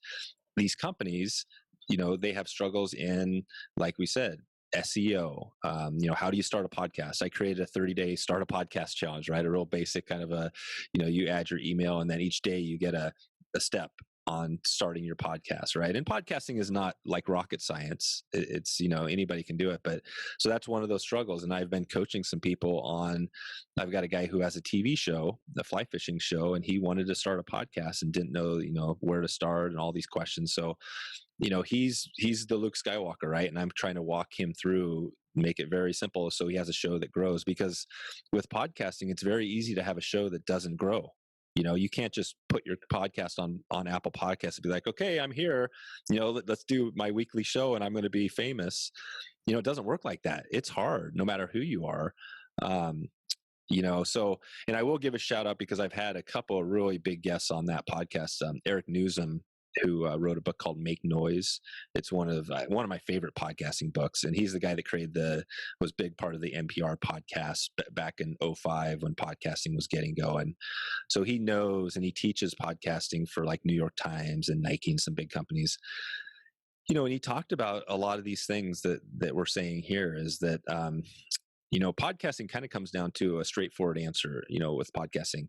these companies, they have struggles in, like we said, SEO. How do you start a podcast? I created a 30-day start a podcast challenge, right? A real basic kind of you add your email, and then each day you get a step on starting your podcast, right? And podcasting is not like rocket science. It's, anybody can do it. But so that's one of those struggles. And I've been coaching some people on, I've got a guy who has a TV show, a fly fishing show, and he wanted to start a podcast and didn't know, where to start and all these questions. So, he's the Luke Skywalker, right? And I'm trying to walk him through, make it very simple, so he has a show that grows. Because with podcasting, it's very easy to have a show that doesn't grow. You can't just put your podcast on Apple Podcasts and be like, okay, I'm here, let's do my weekly show and I'm going to be famous. It doesn't work like that. It's hard, no matter who you are. So, and I will give a shout out, because I've had a couple of really big guests on that podcast. Eric Newsom, who wrote a book called Make Noise. It's one of my favorite podcasting books, and he's the guy that was big part of the NPR podcast back in 2005 when podcasting was getting going. So he knows, and he teaches podcasting for like New York Times and Nike and some big companies. And he talked about a lot of these things that we're saying here, is that podcasting kind of comes down to a straightforward answer. With podcasting,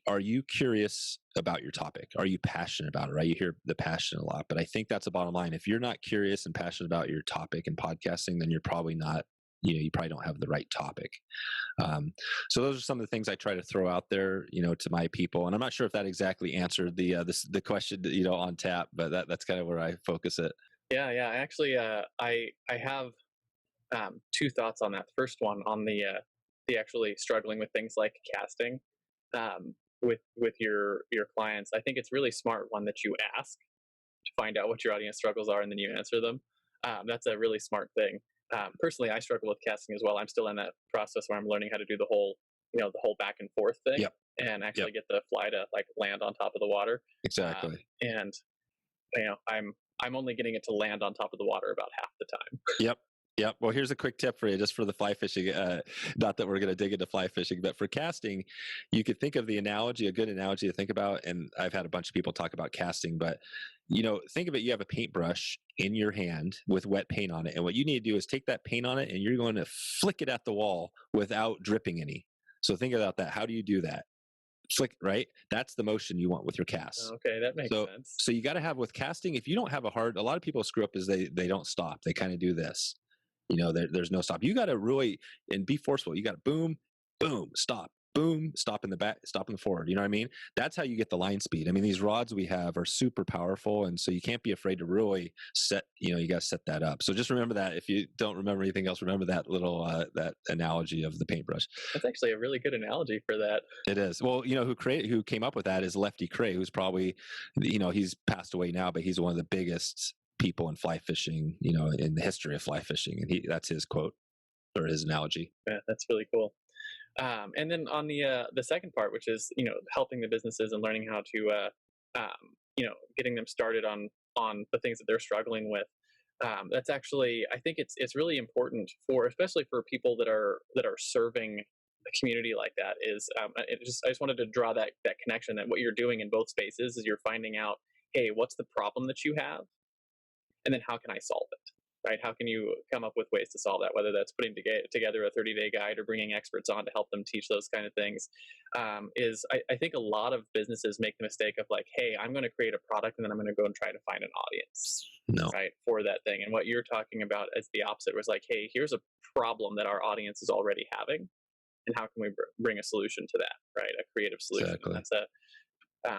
are you curious about your topic? Are you passionate about it, right? You hear the passion a lot, but I think that's the bottom line. If you're not curious and passionate about your topic and podcasting, then you're probably not, you probably don't have the right topic. So those are some of the things I try to throw out there, to my people. And I'm not sure if that exactly answered the question, on tap, but that's kind of where I focus it. Yeah. Actually, I have two thoughts on that. First one on the actually struggling with things like casting. With your clients, I think it's really smart, one, that you ask to find out what your audience struggles are, and then you answer them. That's a really smart thing. Personally, I struggle with casting as well. I'm still in that process where I'm learning how to do the whole back and forth thing. Yep. And actually get the fly to like land on top of the water. Exactly. And I'm only getting it to land on top of the water about half the time. Yep. Yep. Well, here's a quick tip for you, just for the fly fishing. Not that we're going to dig into fly fishing, but for casting, you could think of the analogy, a good analogy to think about. And I've had a bunch of people talk about casting, but think of it. You have a paintbrush in your hand with wet paint on it, and what you need to do is take that paint on it, and you're going to flick it at the wall without dripping any. So think about that. How do you do that? Flick, right? That's the motion you want with your cast. Okay, that makes sense. So you got to have, with casting, if you don't have a lot of people screw up is they don't stop. They kind of do this. There's no stop. You got to really, and be forceful. You got to boom, boom, stop, boom, stop in the back, stop in the forward. You know what I mean? That's how you get the line speed. I mean, these rods we have are super powerful, and so you can't be afraid to really set, you got to set that up. So just remember that. If you don't remember anything else, remember that little, that analogy of the paintbrush. That's actually a really good analogy for that. It is. Well, who came up with that is Lefty Kreh, who's probably, he's passed away now, but he's one of the biggest people in fly fishing, in the history of fly fishing. And that's his quote or his analogy. Yeah, that's really cool. And then on the second part, which is helping the businesses and learning how to getting them started on the things that they're struggling with. That's actually, I think it's really important for, especially for people that are serving a community like that. Is I just wanted to draw that connection, that what you're doing in both spaces is you're finding out, hey, what's the problem that you have, and then how can I solve it? Right? How can you come up with ways to solve that? Whether that's putting together a 30-day guide or bringing experts on to help them teach those kind of things. I think a lot of businesses make the mistake of like, hey, I'm going to create a product and then I'm going to go and try to find an audience, right, for that thing. And what you're talking about is the opposite. Was like, hey, here's a problem that our audience is already having, and how can we bring a solution to that? Right, a creative solution. Exactly.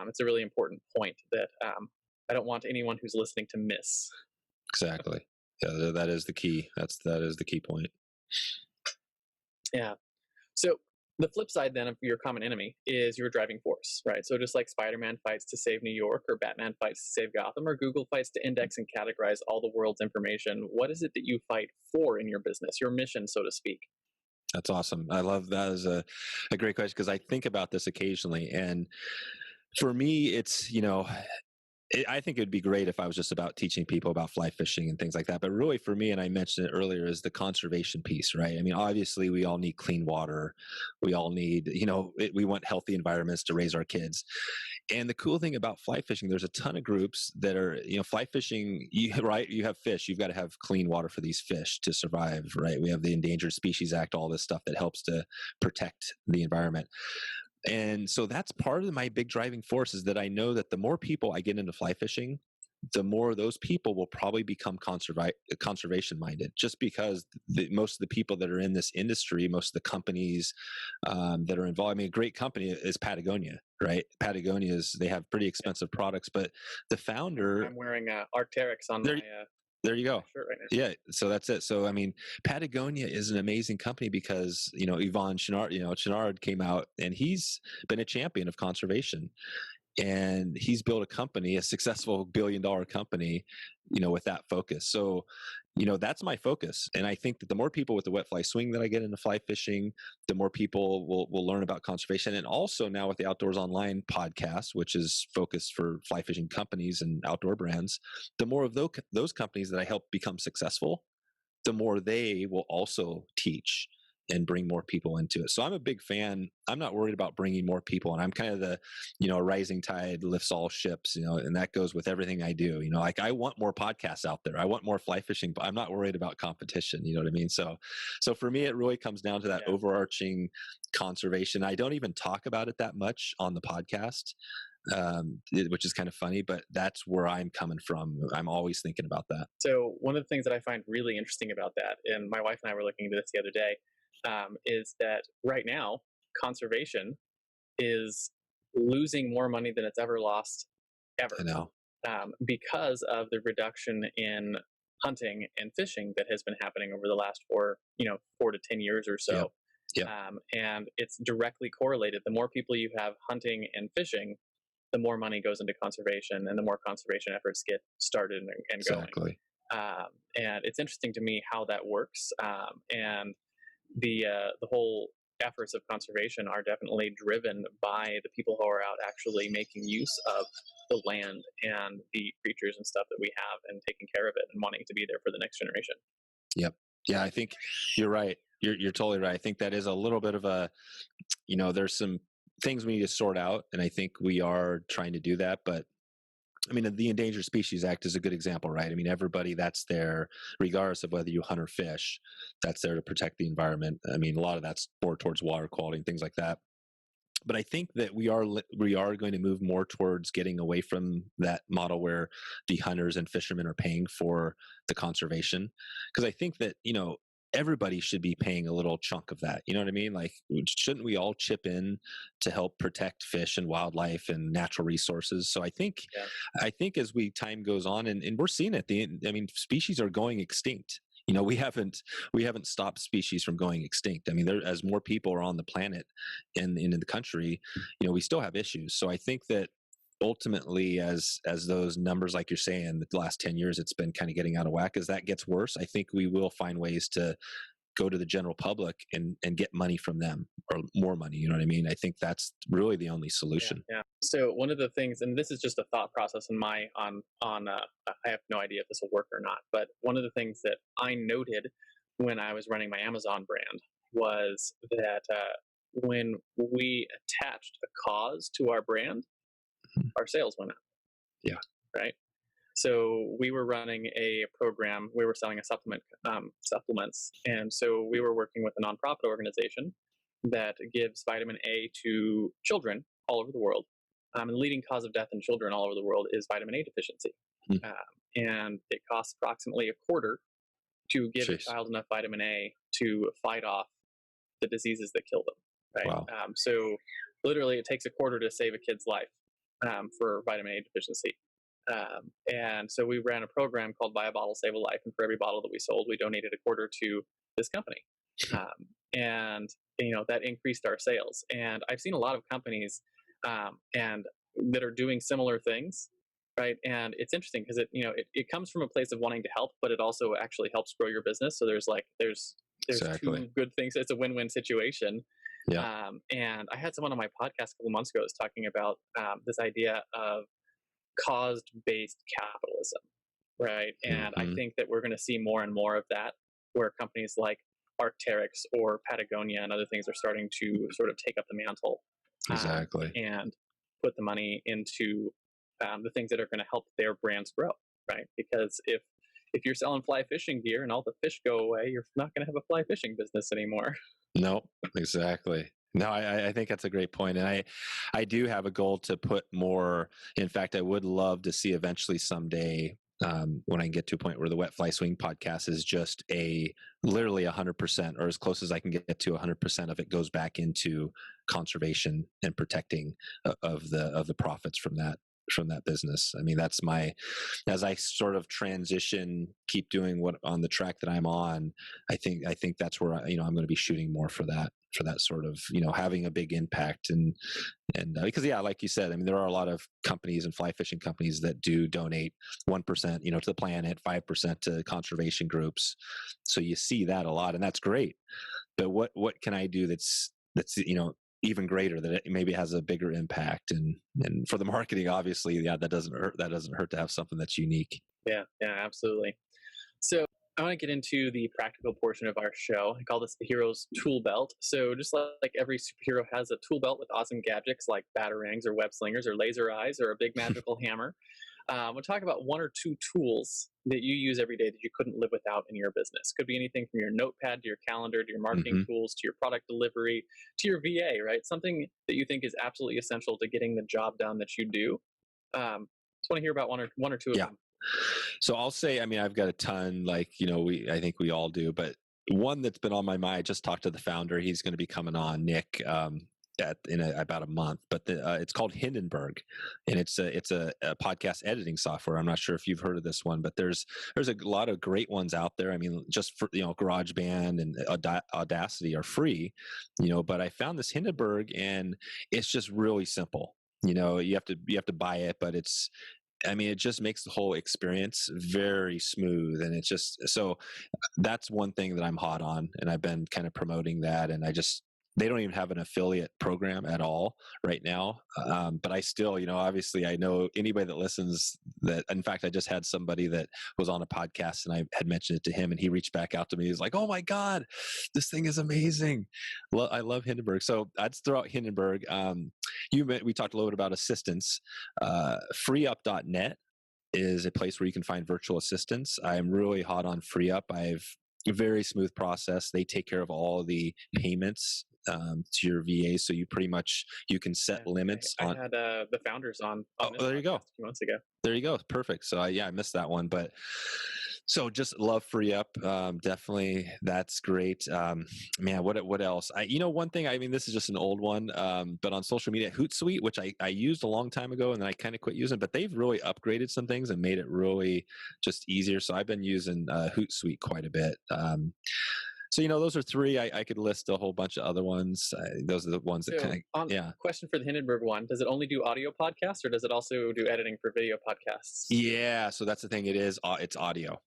It's a really important point that I don't want anyone who's listening to miss. Exactly. Yeah, that is the key. That is the key point. Yeah. So the flip side then of your common enemy is your driving force, right? So just like Spider-Man fights to save New York, or Batman fights to save Gotham, or Google fights to index and categorize all the world's information, what is it that you fight for in your business, your mission, so to speak? That's awesome. I love that. Is a great question, because I think about this occasionally. And for me, it's, I think it'd be great if I was just about teaching people about fly fishing and things like that. But really for me, and I mentioned it earlier, is the conservation piece, right? I mean, obviously we all need clean water. We all need, we want healthy environments to raise our kids. And the cool thing about fly fishing, there's a ton of groups that are, fly fishing, right? You have fish, you've got to have clean water for these fish to survive, right? We have the Endangered Species Act, all this stuff that helps to protect the environment. And so that's part of my big driving force, is that I know that the more people I get into fly fishing, the more those people will probably become conservation minded, just because most of the people that are in this industry, most of the companies that are involved, I mean, a great company is Patagonia, right? Patagonia they have pretty expensive products, but the founder... I'm wearing Arc'teryx on my... There you go. Right now. Yeah. So that's it. So, I mean, Patagonia is an amazing company because, Yvon Chouinard came out, and he's been a champion of conservation, and he's built a company, a successful billion-dollar company, with that focus. So, that's my focus. And I think that the more people with the wet fly swing that I get into fly fishing, the more people will learn about conservation. And also now with the Outdoors Online podcast, which is focused for fly fishing companies and outdoor brands, the more of those companies that I help become successful, the more they will also teach and bring more people into it. So I'm a big fan. I'm not worried about bringing more people. And I'm kind of the, rising tide lifts all ships, and that goes with everything I do. Like I want more podcasts out there. I want more fly fishing, but I'm not worried about competition. You know what I mean? So for me, it really comes down to that overarching conservation. I don't even talk about it that much on the podcast, which is kind of funny, but that's where I'm coming from. I'm always thinking about that. So one of the things that I find really interesting about that, and my wife and I were looking into this the other day, is that right now conservation is losing more money than it's ever lost ever. I know. Because of the reduction in hunting and fishing that has been happening over the last 4 to 10 years or so. Yep. And it's directly correlated. The more people you have hunting and fishing, the more money goes into conservation, and the more conservation efforts get started and going. Exactly. And it's interesting to me how that works. And the whole efforts of conservation are definitely driven by the people who are out actually making use of the land and the creatures and stuff that we have, and taking care of it and wanting to be there for the next generation. Yep. Yeah, I think you're right. You're totally right. I think that is a little bit of a, there's some things we need to sort out, and I think we are trying to do that. But I mean, the Endangered Species Act is a good example, right? I mean, everybody that's there, regardless of whether you hunt or fish, that's there to protect the environment. I mean, a lot of that's more towards water quality and things like that. But I think that we are going to move more towards getting away from that model where the hunters and fishermen are paying for the conservation, because I think that everybody should be paying a little chunk of that. You know what I mean? Like, shouldn't we all chip in to help protect fish and wildlife and natural resources? So I think as time goes on, and we're seeing it, species are going extinct. We haven't stopped species from going extinct. I mean, as more people are on the planet and in the country, we still have issues. So I think that ultimately, as those numbers, like you're saying, the last 10 years, it's been kind of getting out of whack. As that gets worse, I think we will find ways to go to the general public and get money from them, or more money. You know what I mean? I think that's really the only solution. Yeah. So one of the things, and this is just a thought process in my I have no idea if this will work or not, but one of the things that I noted when I was running my Amazon brand was that when we attached a cause to our brand, our sales went up. Yeah. Right. So we were running a program. We were selling a supplements, and so we were working with a nonprofit organization that gives vitamin A to children all over the world. And the leading cause of death in children all over the world is vitamin A deficiency, and it costs approximately a quarter to give a child enough vitamin A to fight off the diseases that kill them. Right. Wow. So literally, it takes a quarter to save a kid's life for vitamin A deficiency. And so we ran a program called Buy a Bottle, Save a Life. And for every bottle that we sold, we donated a quarter to this company. And, that increased our sales. And I've seen a lot of companies and that are doing similar things. Right. And it's interesting because it comes from a place of wanting to help, but it also actually helps grow your business. So there's Exactly. two good things. It's a win-win situation. Yeah. And I had someone on my podcast a couple months ago was talking about this idea of cause-based capitalism, right? And I think that we're going to see more and more of that, where companies like Arc'teryx or Patagonia and other things are starting to sort of take up the mantle, Exactly. and put the money into the things that are going to help their brands grow, right? Because if you're selling fly fishing gear and all the fish go away, you're not going to have a fly fishing business anymore. No, exactly. No, I think that's a great point. And I do have a goal to put more. In fact, I would love to see eventually someday, when I get to a point where the Wet Fly Swing podcast is just literally 100%, or as close as I can get to 100% of it goes back into conservation and protecting of the profits from that business. I mean, that's as I sort of transition, keep doing what on the track that I'm on, I think that's where I'm going to be shooting more for that sort of, having a big impact. And because, yeah, like you said, I mean, there are a lot of companies and fly fishing companies that do donate 1%, to the planet, 5% to conservation groups. So you see that a lot, and that's great. But what can I do that's even greater, that it maybe has a bigger impact? And for the marketing, obviously, yeah, that doesn't hurt to have something that's unique. Yeah, absolutely. So I want to get into the practical portion of our show. I call this the hero's tool belt. So just like every superhero has a tool belt with awesome gadgets like batarangs or web slingers or laser eyes or a big magical hammer, we'll talk about one or two tools that you use every day that you couldn't live without in your business. Could be anything from your notepad to your calendar to your marketing tools to your product delivery to your VA, right? Something that you think is absolutely essential to getting the job done that you do. Just want to hear about one or two of them. So I'll say, I mean, I've got a ton, I think we all do, but one that's been on my mind, I just talked to the founder. He's going to be coming on, Nick, in about a month, but it's called Hindenburg, and it's a podcast editing software. I'm not sure if you've heard of this one, but there's a lot of great ones out there. I mean, just for, GarageBand and Audacity are free, but I found this Hindenburg, and it's just really simple. You have to buy it, but it just makes the whole experience very smooth. And it's just, so that's one thing that I'm hot on, and I've been kind of promoting that. And they don't even have an affiliate program at all right now. But I still, obviously I know anybody that listens that, in fact, I just had somebody that was on a podcast and I had mentioned it to him, and he reached back out to me. He's like, "Oh my God, this thing is amazing. I love Hindenburg." So I'd throw out Hindenburg. We talked a little bit about assistants. Freeup.net is a place where you can find virtual assistants. I'm really hot on FreeUp. I've a very smooth process. They take care of all the payments to your VA, so you can set limits. I had the founders on there you go. A few months ago. There you go. Perfect. So I missed that one, but so just love FreeUp. Definitely, that's great. Man, what else? One thing. I mean, this is just an old one, but on social media, Hootsuite, which I used a long time ago, and then I kind of quit using. But they've really upgraded some things and made it really just easier. So I've been using Hootsuite quite a bit. So, those are three. I could list a whole bunch of other ones. Those are the ones that So, yeah. question for the Hindenburg one: does it only do audio podcasts, or does it also do editing for video podcasts? Yeah. So that's the thing. It's audio.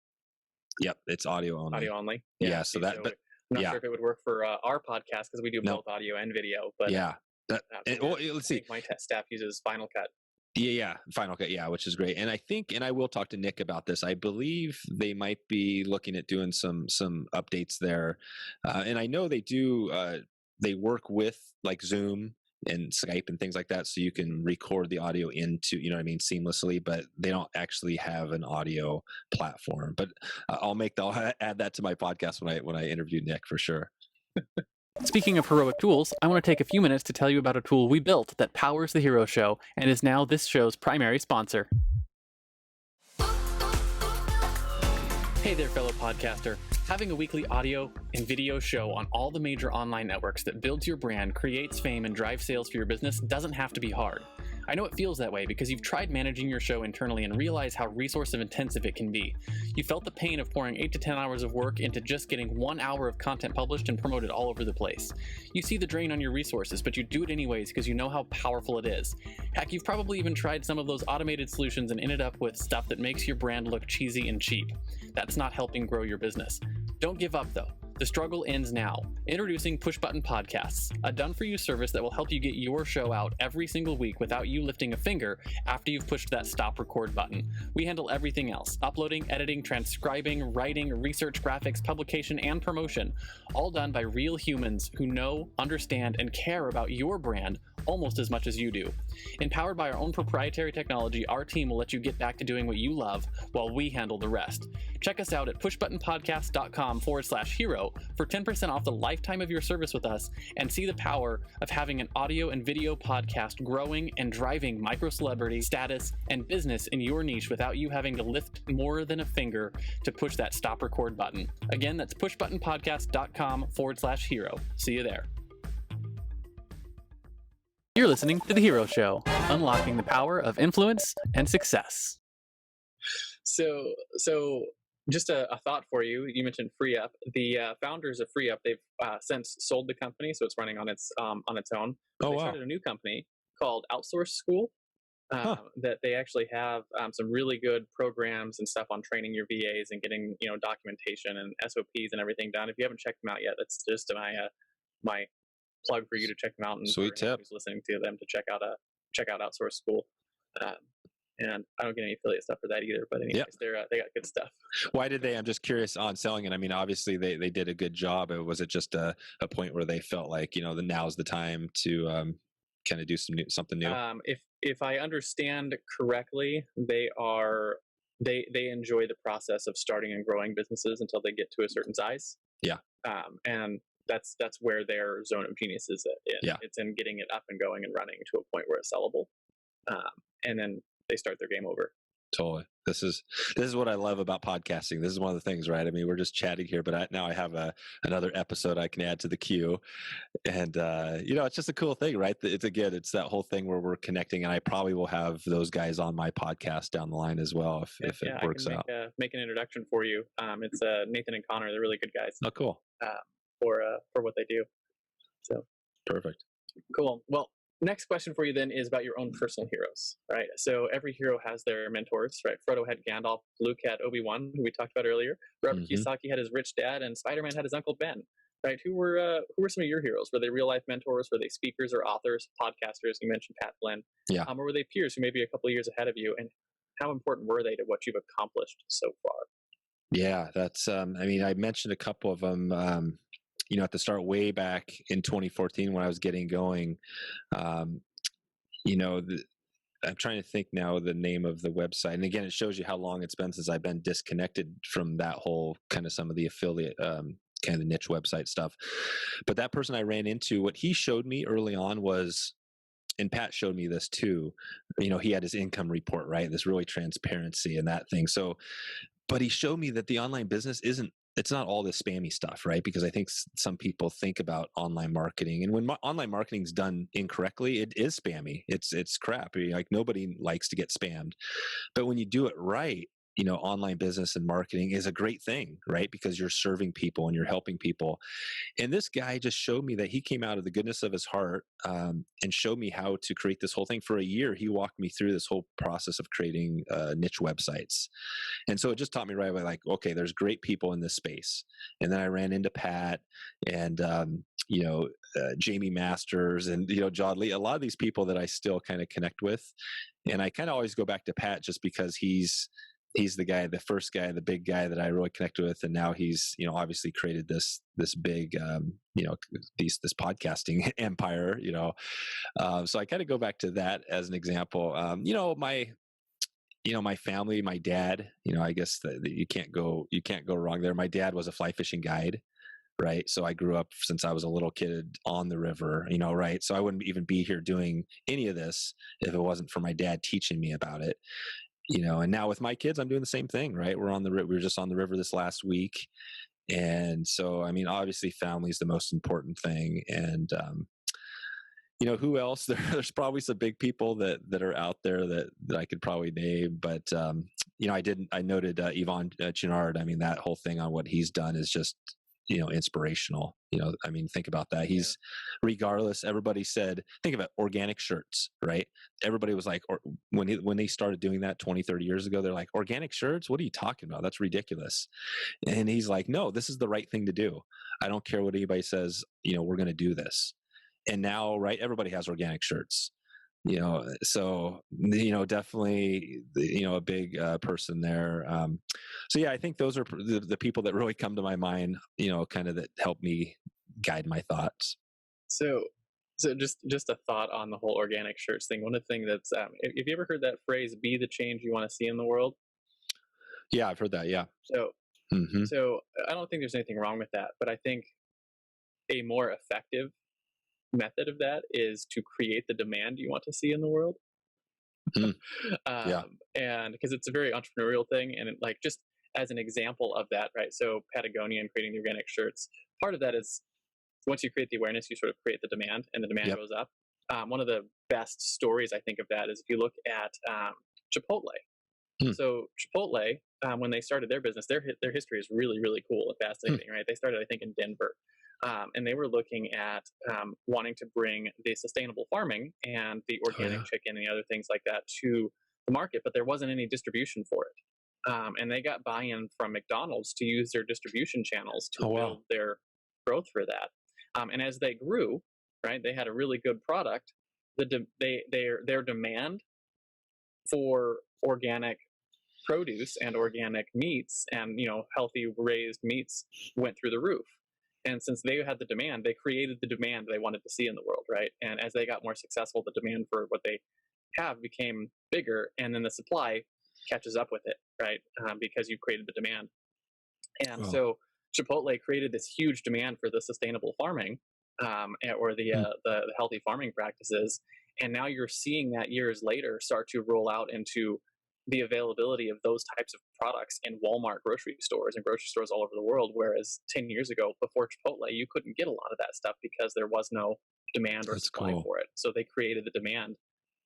Yep. It's audio only. Audio only. Yeah. So but I'm not yeah. sure if it would work for our podcast because we do No. both audio and video. But Yeah. Let's see. My staff uses Final Cut. Yeah, Final Cut, which is great. And I think, and I will talk to Nick about this. I believe they might be looking at doing some updates there, and I know they do. They work with like Zoom and Skype and things like that, so you can record the audio into, seamlessly. But they don't actually have an audio platform. But I'll add that to my podcast when I interview Nick for sure. Speaking of heroic tools, I want to take a few minutes to tell you about a tool we built that powers the Hero Show and is now this show's primary sponsor. Hey there, fellow podcaster. Having a weekly audio and video show on all the major online networks that builds your brand, creates fame, and drives sales for your business doesn't have to be hard. I know it feels that way because you've tried managing your show internally and realize how resource intensive it can be. You felt the pain of pouring 8 to 10 hours of work into just getting 1 hour of content published and promoted all over the place. You see the drain on your resources, but you do it anyways because you know how powerful it is. Heck, you've probably even tried some of those automated solutions and ended up with stuff that makes your brand look cheesy and cheap. That's not helping grow your business. Don't give up though. The struggle ends now. Introducing Push Button Podcasts, a done-for-you service that will help you get your show out every single week without you lifting a finger after you've pushed that stop record button. We handle everything else: uploading, editing, transcribing, writing, research, graphics, publication, and promotion, all done by real humans who know, understand, and care about your brand almost as much as you do. Empowered by our own proprietary technology, our team will let you get back to doing what you love while we handle the rest. Check us out at pushbuttonpodcast.com/hero for 10% off the lifetime of your service with us and see the power of having an audio and video podcast growing and driving micro celebrity status and business in your niche without you having to lift more than a finger to push that stop record button. Again, that's pushbuttonpodcast.com/hero. See you there. You're listening to The Hero Show, unlocking the power of influence and success. So just a thought for you. You mentioned FreeUp. The founders of FreeUp, they've since sold the company, so it's running on its own. They started a new company called Outsource School. That they actually have some really good programs and stuff on training your VAs and getting documentation and SOPs and everything done. If you haven't checked them out yet, that's just my plug for you to check them out, and sweet tip. Who's listening to them to check out Outsource School. And I don't get any affiliate stuff for that either, but anyways, they got good stuff. Why did they? I'm just curious on selling it. I mean, obviously they did a good job. Was it just a point where they felt like now's the time to kind of do something new? If I understand correctly, they enjoy the process of starting and growing businesses until they get to a certain size. Yeah. And that's where their zone of genius is in. Yeah. It's in getting it up and going and running to a point where it's sellable. And then they start their game over. Totally. This is what I love about podcasting. This is one of the things, right? I mean, we're just chatting here, but now I have another episode I can add to the queue, and it's just a cool thing, right? It's that whole thing where we're connecting, and I probably will have those guys on my podcast down the line as well if it works out. Make an introduction for you. It's Nathan and Connor. They're really good guys. Oh, cool. For what they do. So perfect. Cool. Well, next question for you then is about your own personal heroes, right? So every hero has their mentors, right? Frodo had Gandalf, Luke had Obi-Wan, who we talked about earlier. Robert Kiyosaki had his rich dad, and Spider-Man had his Uncle Ben, right? Who were some of your heroes? Were they real-life mentors? Were they speakers or authors, podcasters? You mentioned Pat Flynn. Yeah. Or were they peers who may be a couple of years ahead of you? And how important were they to what you've accomplished so far? Yeah, that's, I mentioned a couple of them, at the start way back in 2014 when I was getting going. I'm trying to think now the name of the website. And again, it shows you how long it's been since I've been disconnected from that whole kind of some of the affiliate, kind of the niche website stuff. But that person I ran into, what he showed me early on was, and Pat showed me this too, he had his income report, right? This really transparency and that thing. So, but he showed me that the online business it's not all this spammy stuff, right? Because I think some people think about online marketing, and when online marketing is done incorrectly, it is spammy. It's crap. Like nobody likes to get spammed, but when you do it right, online business and marketing is a great thing, right? Because you're serving people and you're helping people. And this guy just showed me that he came out of the goodness of his heart, and showed me how to create this whole thing. For a year, he walked me through this whole process of creating niche websites. And so it just taught me right away, like, okay, there's great people in this space. And then I ran into Pat and, Jamie Masters and, John Lee, a lot of these people that I still kind of connect with. And I kind of always go back to Pat just because he's the guy, the first guy, the big guy that I really connected with. And now he's, obviously created this big, this podcasting empire, so I kind of go back to that as an example. My family, my dad, I guess that you can't go wrong there. My dad was a fly fishing guide. Right. So I grew up since I was a little kid on the river, right. So I wouldn't even be here doing any of this if it wasn't for my dad teaching me about it. And now with my kids, I'm doing the same thing, right? We were just on the river this last week. And so, obviously family is the most important thing. And, who else? There's probably some big people that are out there that I could probably name, but, I noted Yvon Chouinard. That whole thing on what he's done is just, inspirational. Think about that. He's, regardless, everybody said, think about organic shirts, right? Everybody was like, or when they started doing that 20, 30 years ago, they're like, organic shirts? What are you talking about? That's ridiculous. And he's like, no, this is the right thing to do. I don't care what anybody says, we're going to do this. And now, right, everybody has organic shirts. So definitely a big person there. So yeah, I think those are the people that really come to my mind, kind of that help me guide my thoughts. So just a thought on the whole organic shirts thing. One of the things that's have you ever heard that phrase, be the change you want to see in the world? Yeah, I've heard that. Yeah. So I don't think there's anything wrong with that, but I think a more effective method of that is to create the demand you want to see in the world. Yeah. And because it's a very entrepreneurial thing, and just as an example of that, right? So Patagonia and creating the organic shirts, part of that is once you create the awareness, you sort of create the demand, and the demand goes up. One of the best stories I think of that is if you look at Chipotle. So Chipotle, when they started their business, their history is really, really cool and fascinating, right? They started, I think, in Denver. And they were looking at wanting to bring the sustainable farming and the organic chicken and the other things like that to the market, but there wasn't any distribution for it. And they got buy-in from McDonald's to use their distribution channels to build their growth for that. And as they grew, right, they had a really good product. Their demand for organic produce and organic meats and healthy raised meats went through the roof. And since they had the demand, they created the demand they wanted to see in the world, right? And as they got more successful, the demand for what they have became bigger, and then the supply catches up with it, right? Because you've created the demand. And so Chipotle created this huge demand for the sustainable farming or the healthy farming practices. And now you're seeing that years later start to roll out into the availability of those types of products in Walmart grocery stores and grocery stores all over the world. Whereas 10 years ago, before Chipotle, you couldn't get a lot of that stuff because there was no demand or supply for it. So they created the demand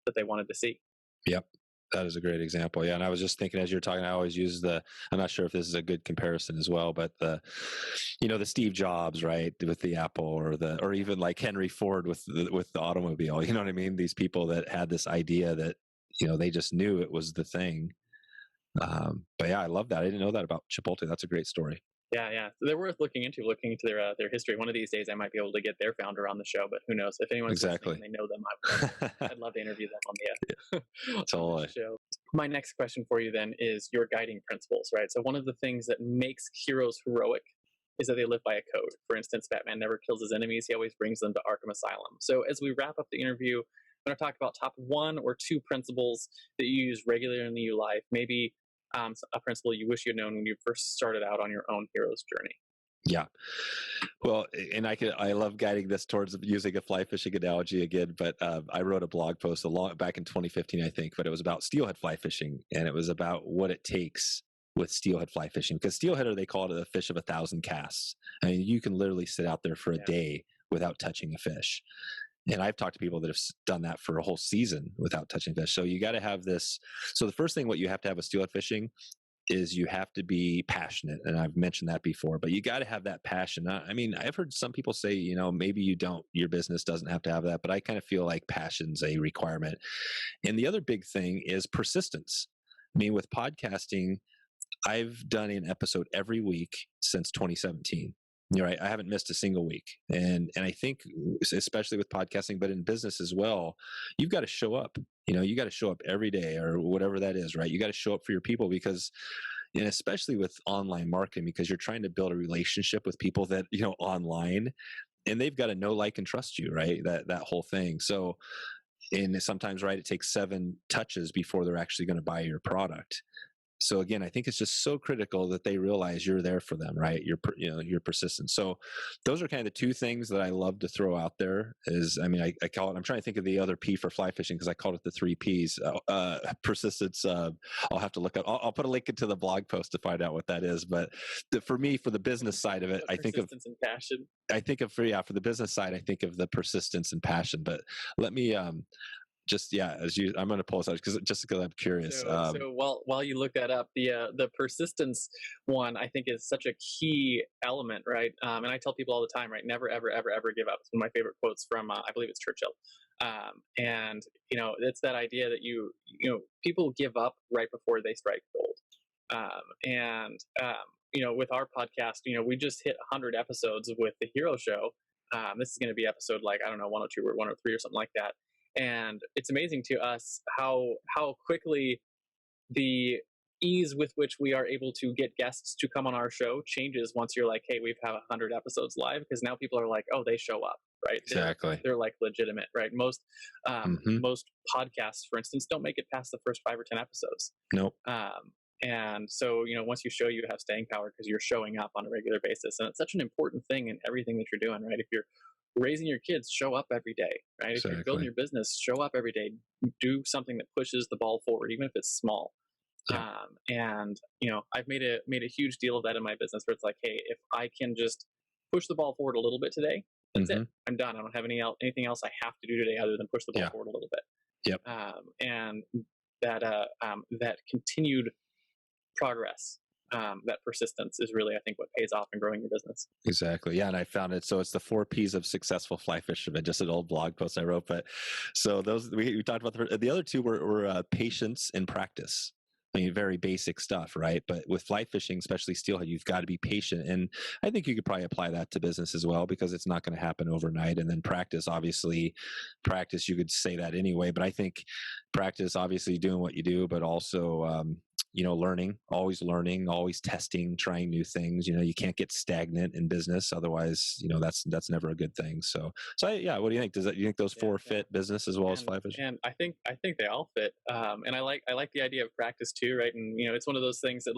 that they wanted to see. Yep. That is a great example. Yeah. And I was just thinking as you're talking, I always use I'm not sure if this is a good comparison as well, but the Steve Jobs, right, with the Apple or even like Henry Ford with the automobile, you know what I mean? These people that had this idea that, they just knew it was the thing. But yeah, I love that. I didn't know that about Chipotle. That's a great story. Yeah. They're worth looking into their history. One of these days I might be able to get their founder on the show, but who knows? If anyone's listening and they know them, I'd love to interview them on the show. My next question for you then is your guiding principles, right? So one of the things that makes heroes heroic is that they live by a code. For instance, Batman never kills his enemies. He always brings them to Arkham Asylum. So as we wrap up the interview, I'm going to talk about top 1 or 2 principles that you use regularly in your life. Maybe a principle you wish you'd known when you first started out on your own hero's journey. Yeah. Well, and I love guiding this towards using a fly fishing analogy again, but I wrote a blog post back in 2015, I think, but it was about steelhead fly fishing, and it was about what it takes with steelhead fly fishing, because steelhead, they call it a fish of 1,000 casts. I mean, you can literally sit out there for a day without touching a fish. And I've talked to people that have done that for a whole season without touching fish. So you got to have this. So the first thing, what you have to have with steelhead fishing is you have to be passionate. And I've mentioned that before, but you got to have that passion. I mean, I've heard some people say, maybe your business doesn't have to have that, but I kind of feel like passion's a requirement. And the other big thing is persistence. I mean, with podcasting, I've done an episode every week since 2017. Right. I haven't missed a single week. And I think especially with podcasting, but in business as well, you've got to show up. You got to show up every day or whatever that is, right? You got to show up for your people because, and especially with online marketing, because you're trying to build a relationship with people that, online, and they've got to know, like, and trust you, right? That whole thing. So, and sometimes, right, it takes 7 touches before they're actually going to buy your product. So again, I think it's just so critical that they realize you're there for them, right? You're persistent. So those are kind of the 2 things that I love to throw out there is, I call it, I'm trying to think of the other P for fly fishing because I called it the 3 Ps, persistence. I'll have to look up, I'll put a link into the blog post to find out what that is. But for me, for the business side of it, I think of persistence and passion. I think of, for the business side, I think of the persistence and passion, but let me, I'm going to pull this out because I'm curious. So while you look that up, the persistence one I think is such a key element, right? And I tell people all the time, right? Never, ever, ever, ever give up. It's one of my favorite quotes from I believe it's Churchill. And it's that idea that people give up right before they strike gold. With our podcast, we just hit 100 episodes with the Hero Show. This is going to be episode 102 or 103 or something like that. And it's amazing to us how quickly the ease with which we are able to get guests to come on our show changes once you're like, hey, we've had 100 episodes live, because now people are like, oh, they show up, right? Exactly. They're like legitimate, right? Most podcasts, for instance, don't make it past the first 5 or 10 episodes. Nope. And so, once you show, you have staying power because you're showing up on a regular basis. And it's such an important thing in everything that you're doing, right? If you're raising your kids, show up every day, right? Exactly. If you're building your business, show up every day. Do something that pushes the ball forward, even if it's small. Yeah. I've made a huge deal of that in my business, where it's like, hey, if I can just push the ball forward a little bit today, that's it. I'm done. I don't have anything else I have to do today other than push the ball forward a little bit. Yep. And that continued progress, that persistence is really, I think, what pays off in growing your business. Exactly. Yeah. And I found it. So it's the 4 Ps of successful fly fishermen, just an old blog post I wrote. But so those, we talked about the other 2 were patience and practice. I mean, very basic stuff, right? But with fly fishing, especially steelhead, you've got to be patient. And I think you could probably apply that to business as well, because it's not going to happen overnight. And then practice, you could say that anyway. But I think practice, obviously doing what you do, but also, always learning, always testing, trying new things. You can't get stagnant in business. Otherwise, that's never a good thing. So what do you think? Do you think those 4 fit business as well as fly fishing? And I think they all fit. And I like the idea of practice too, right? And, it's one of those things that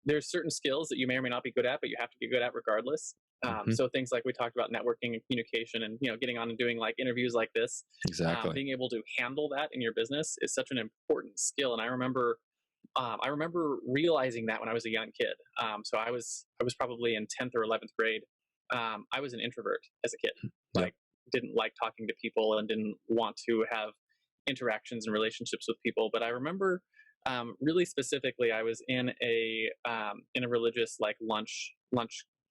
there's certain skills that you may or may not be good at, but you have to be good at regardless. So things like we talked about networking and communication and, getting on and doing like interviews like this, exactly. Being able to handle that in your business is such an important skill. And I remember realizing that when I was a young kid. So I was probably in 10th or 11th grade. I was an introvert as a kid, didn't like talking to people and didn't want to have interactions and relationships with people. But I remember, really specifically, I was in a religious lunch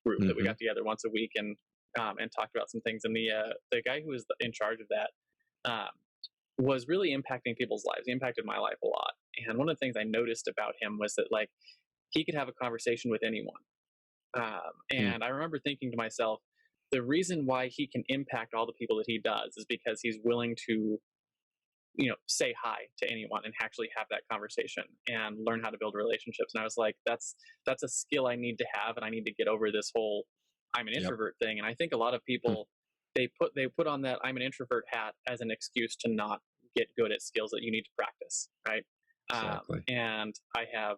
group that we got together once a week and talked about some things. And the guy who was in charge of that was really impacting people's lives. He impacted my life a lot. And one of the things I noticed about him was that he could have a conversation with anyone. And I remember thinking to myself, the reason why he can impact all the people that he does is because he's willing to, say hi to anyone and actually have that conversation and learn how to build relationships. And I was like, that's a skill I need to have, and I need to get over this whole I'm an introvert thing. And I think a lot of people they put on that I'm an introvert hat as an excuse to not get good at skills that you need to practice, right? Exactly. And I have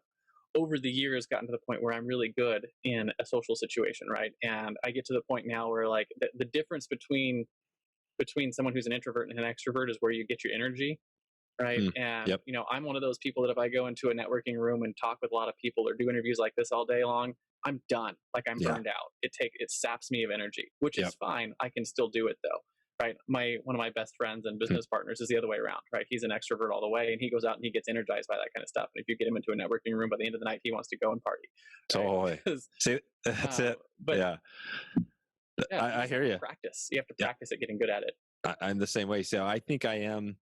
over the years gotten to the point where I'm really good in a social situation, right? And I get to the point now where the difference between someone who's an introvert and an extrovert is where you get your energy, right? And I'm one of those people that if I go into a networking room and talk with a lot of people or do interviews like this all day long, I'm done. I'm burned out. It saps me of energy, which is fine. I can still do it though, right? One of my best friends and business partners is the other way around, right? He's an extrovert all the way, and he goes out and he gets energized by that kind of stuff. And if you get him into a networking room, by the end of the night, he wants to go and party. Totally. Right? See, that's it. But yeah, I hear you. Practice. You have to practice at getting good at it. I'm the same way. So I think I am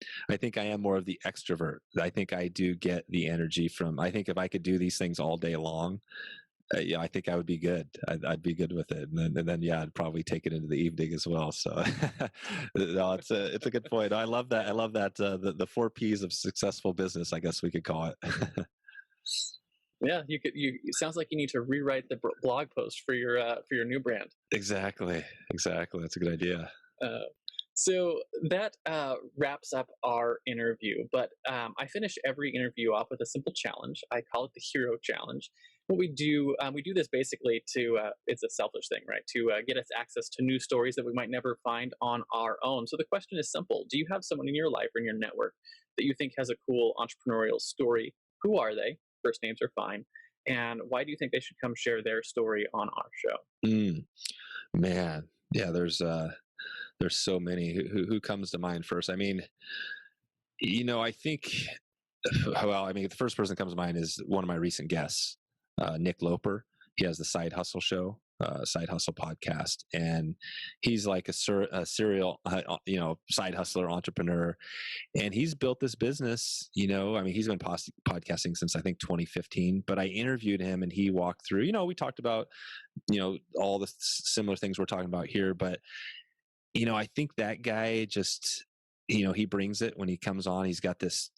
more of the extrovert. I think I do get the energy from. I think if I could do these things all day long, I think I would be good. I'd be good with it, and then I'd probably take it into the evening as well. So, no, it's a good point. I love that. The 4 Ps of successful business, I guess we could call it. Yeah, it sounds like you need to rewrite the blog post for your new brand. Exactly. That's a good idea. So that wraps up our interview. But I finish every interview off with a simple challenge. I call it the Hero Challenge. What we do this basically to, it's a selfish thing, right? To get us access to new stories that we might never find on our own. So the question is simple. Do you have someone in your life or in your network that you think has a cool entrepreneurial story? Who are they? First names are fine. And why do you think they should come share their story on our show? Man, yeah, there's so many. Who comes to mind first? I mean, I think, the first person that comes to mind is one of my recent guests, Nick Loper. He has the Side Hustle show, Side Hustle podcast, and he's like a serial, side hustler entrepreneur, and he's built this business. He's been podcasting since I think 2015. But I interviewed him, and he walked through. We talked about, all the similar things we're talking about here, but I think that guy just. He brings it when he comes on. He's got this,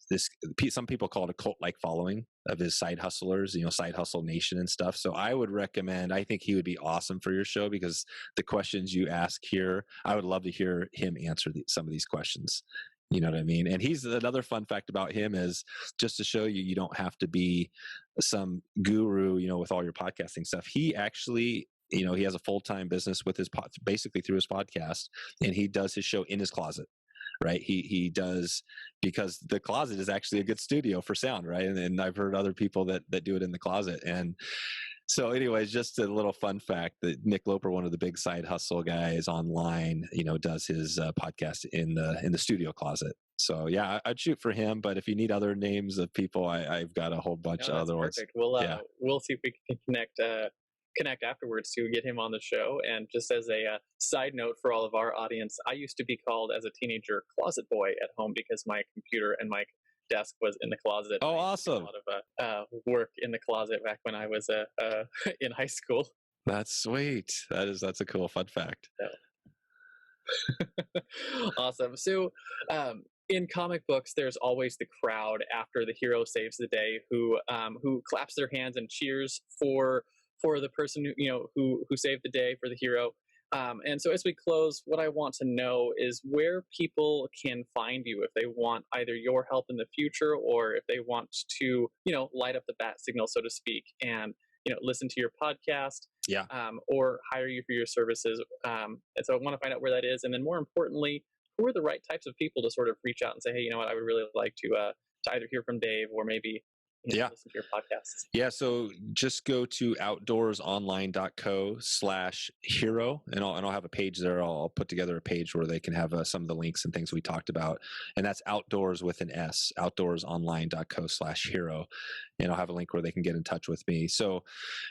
some people call it a cult-like following of his side hustlers, Side Hustle Nation and stuff. So I would recommend, I think he would be awesome for your show because the questions you ask here, I would love to hear him answer some of these questions. You know what I mean? And he's another fun fact about him is just to show you don't have to be some guru, with all your podcasting stuff. He actually, he has a full-time business with his basically through his podcast, and he does his show in his closet. Right. He does, because the closet is actually a good studio for sound. Right. And I've heard other people that do it in the closet. And so anyways, just a little fun fact that Nick Loper, one of the big side hustle guys online, does his podcast in the studio closet. So yeah, I'd shoot for him. But if you need other names of people, I've got a whole bunch of other ones. Perfect. We'll see if we can connect afterwards to get him on the show. And just as a side note for all of our audience, I used to be called as a teenager closet boy at home because my computer and my desk was in the closet. Oh, awesome. A lot of work in the closet back when I was in high school. That's sweet. That's a cool fun fact. Yeah. Awesome. So in comic books, there's always the crowd after the hero saves the day who claps their hands and cheers for the person who saved the day, for the hero. And so as we close, what I want to know is where people can find you if they want either your help in the future or if they want to, light up the bat signal, so to speak, and, listen to your podcast, or hire you for your services. And so I want to find out where that is. And then more importantly, who are the right types of people to sort of reach out and say, hey, you know what, I would really like to either hear from Dave or maybe listen to your podcasts. Yeah. So just go to outdoorsonline.co/hero and I'll have a page there. I'll put together a page where they can have some of the links and things we talked about. And that's outdoors with an S, outdoorsonline.co/hero. And I'll have a link where they can get in touch with me. So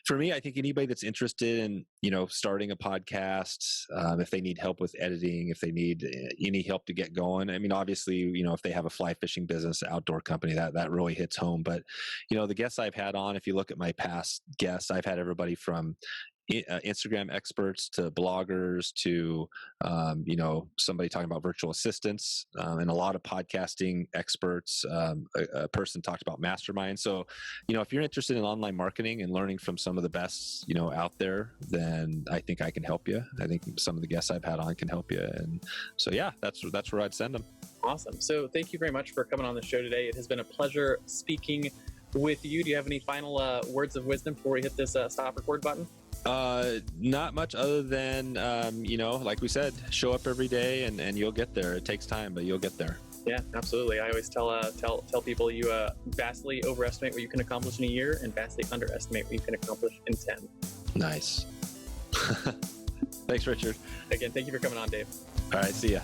for me, I think anybody that's interested in, starting a podcast, if they need help with editing, if they need any help to get going, I mean, obviously, if they have a fly fishing business, outdoor company, that really hits home. But, the guests I've had on, if you look at my past guests, I've had everybody from Instagram experts to bloggers to, somebody talking about virtual assistants, and a lot of podcasting experts. A person talked about mastermind. So, if you're interested in online marketing and learning from some of the best, out there, then I think I can help you. I think some of the guests I've had on can help you. And so, yeah, that's where I'd send them. Awesome. So thank you very much for coming on the show today. It has been a pleasure speaking with you. Do you have any final words of wisdom before we hit this stop record button? Not much other than, like we said, show up every day and you'll get there. It takes time, but you'll get there. Yeah, absolutely. I always tell people you vastly overestimate what you can accomplish in a year and vastly underestimate what you can accomplish in 10. Nice. Thanks, Richard. Again, thank you for coming on, Dave. All right, see ya.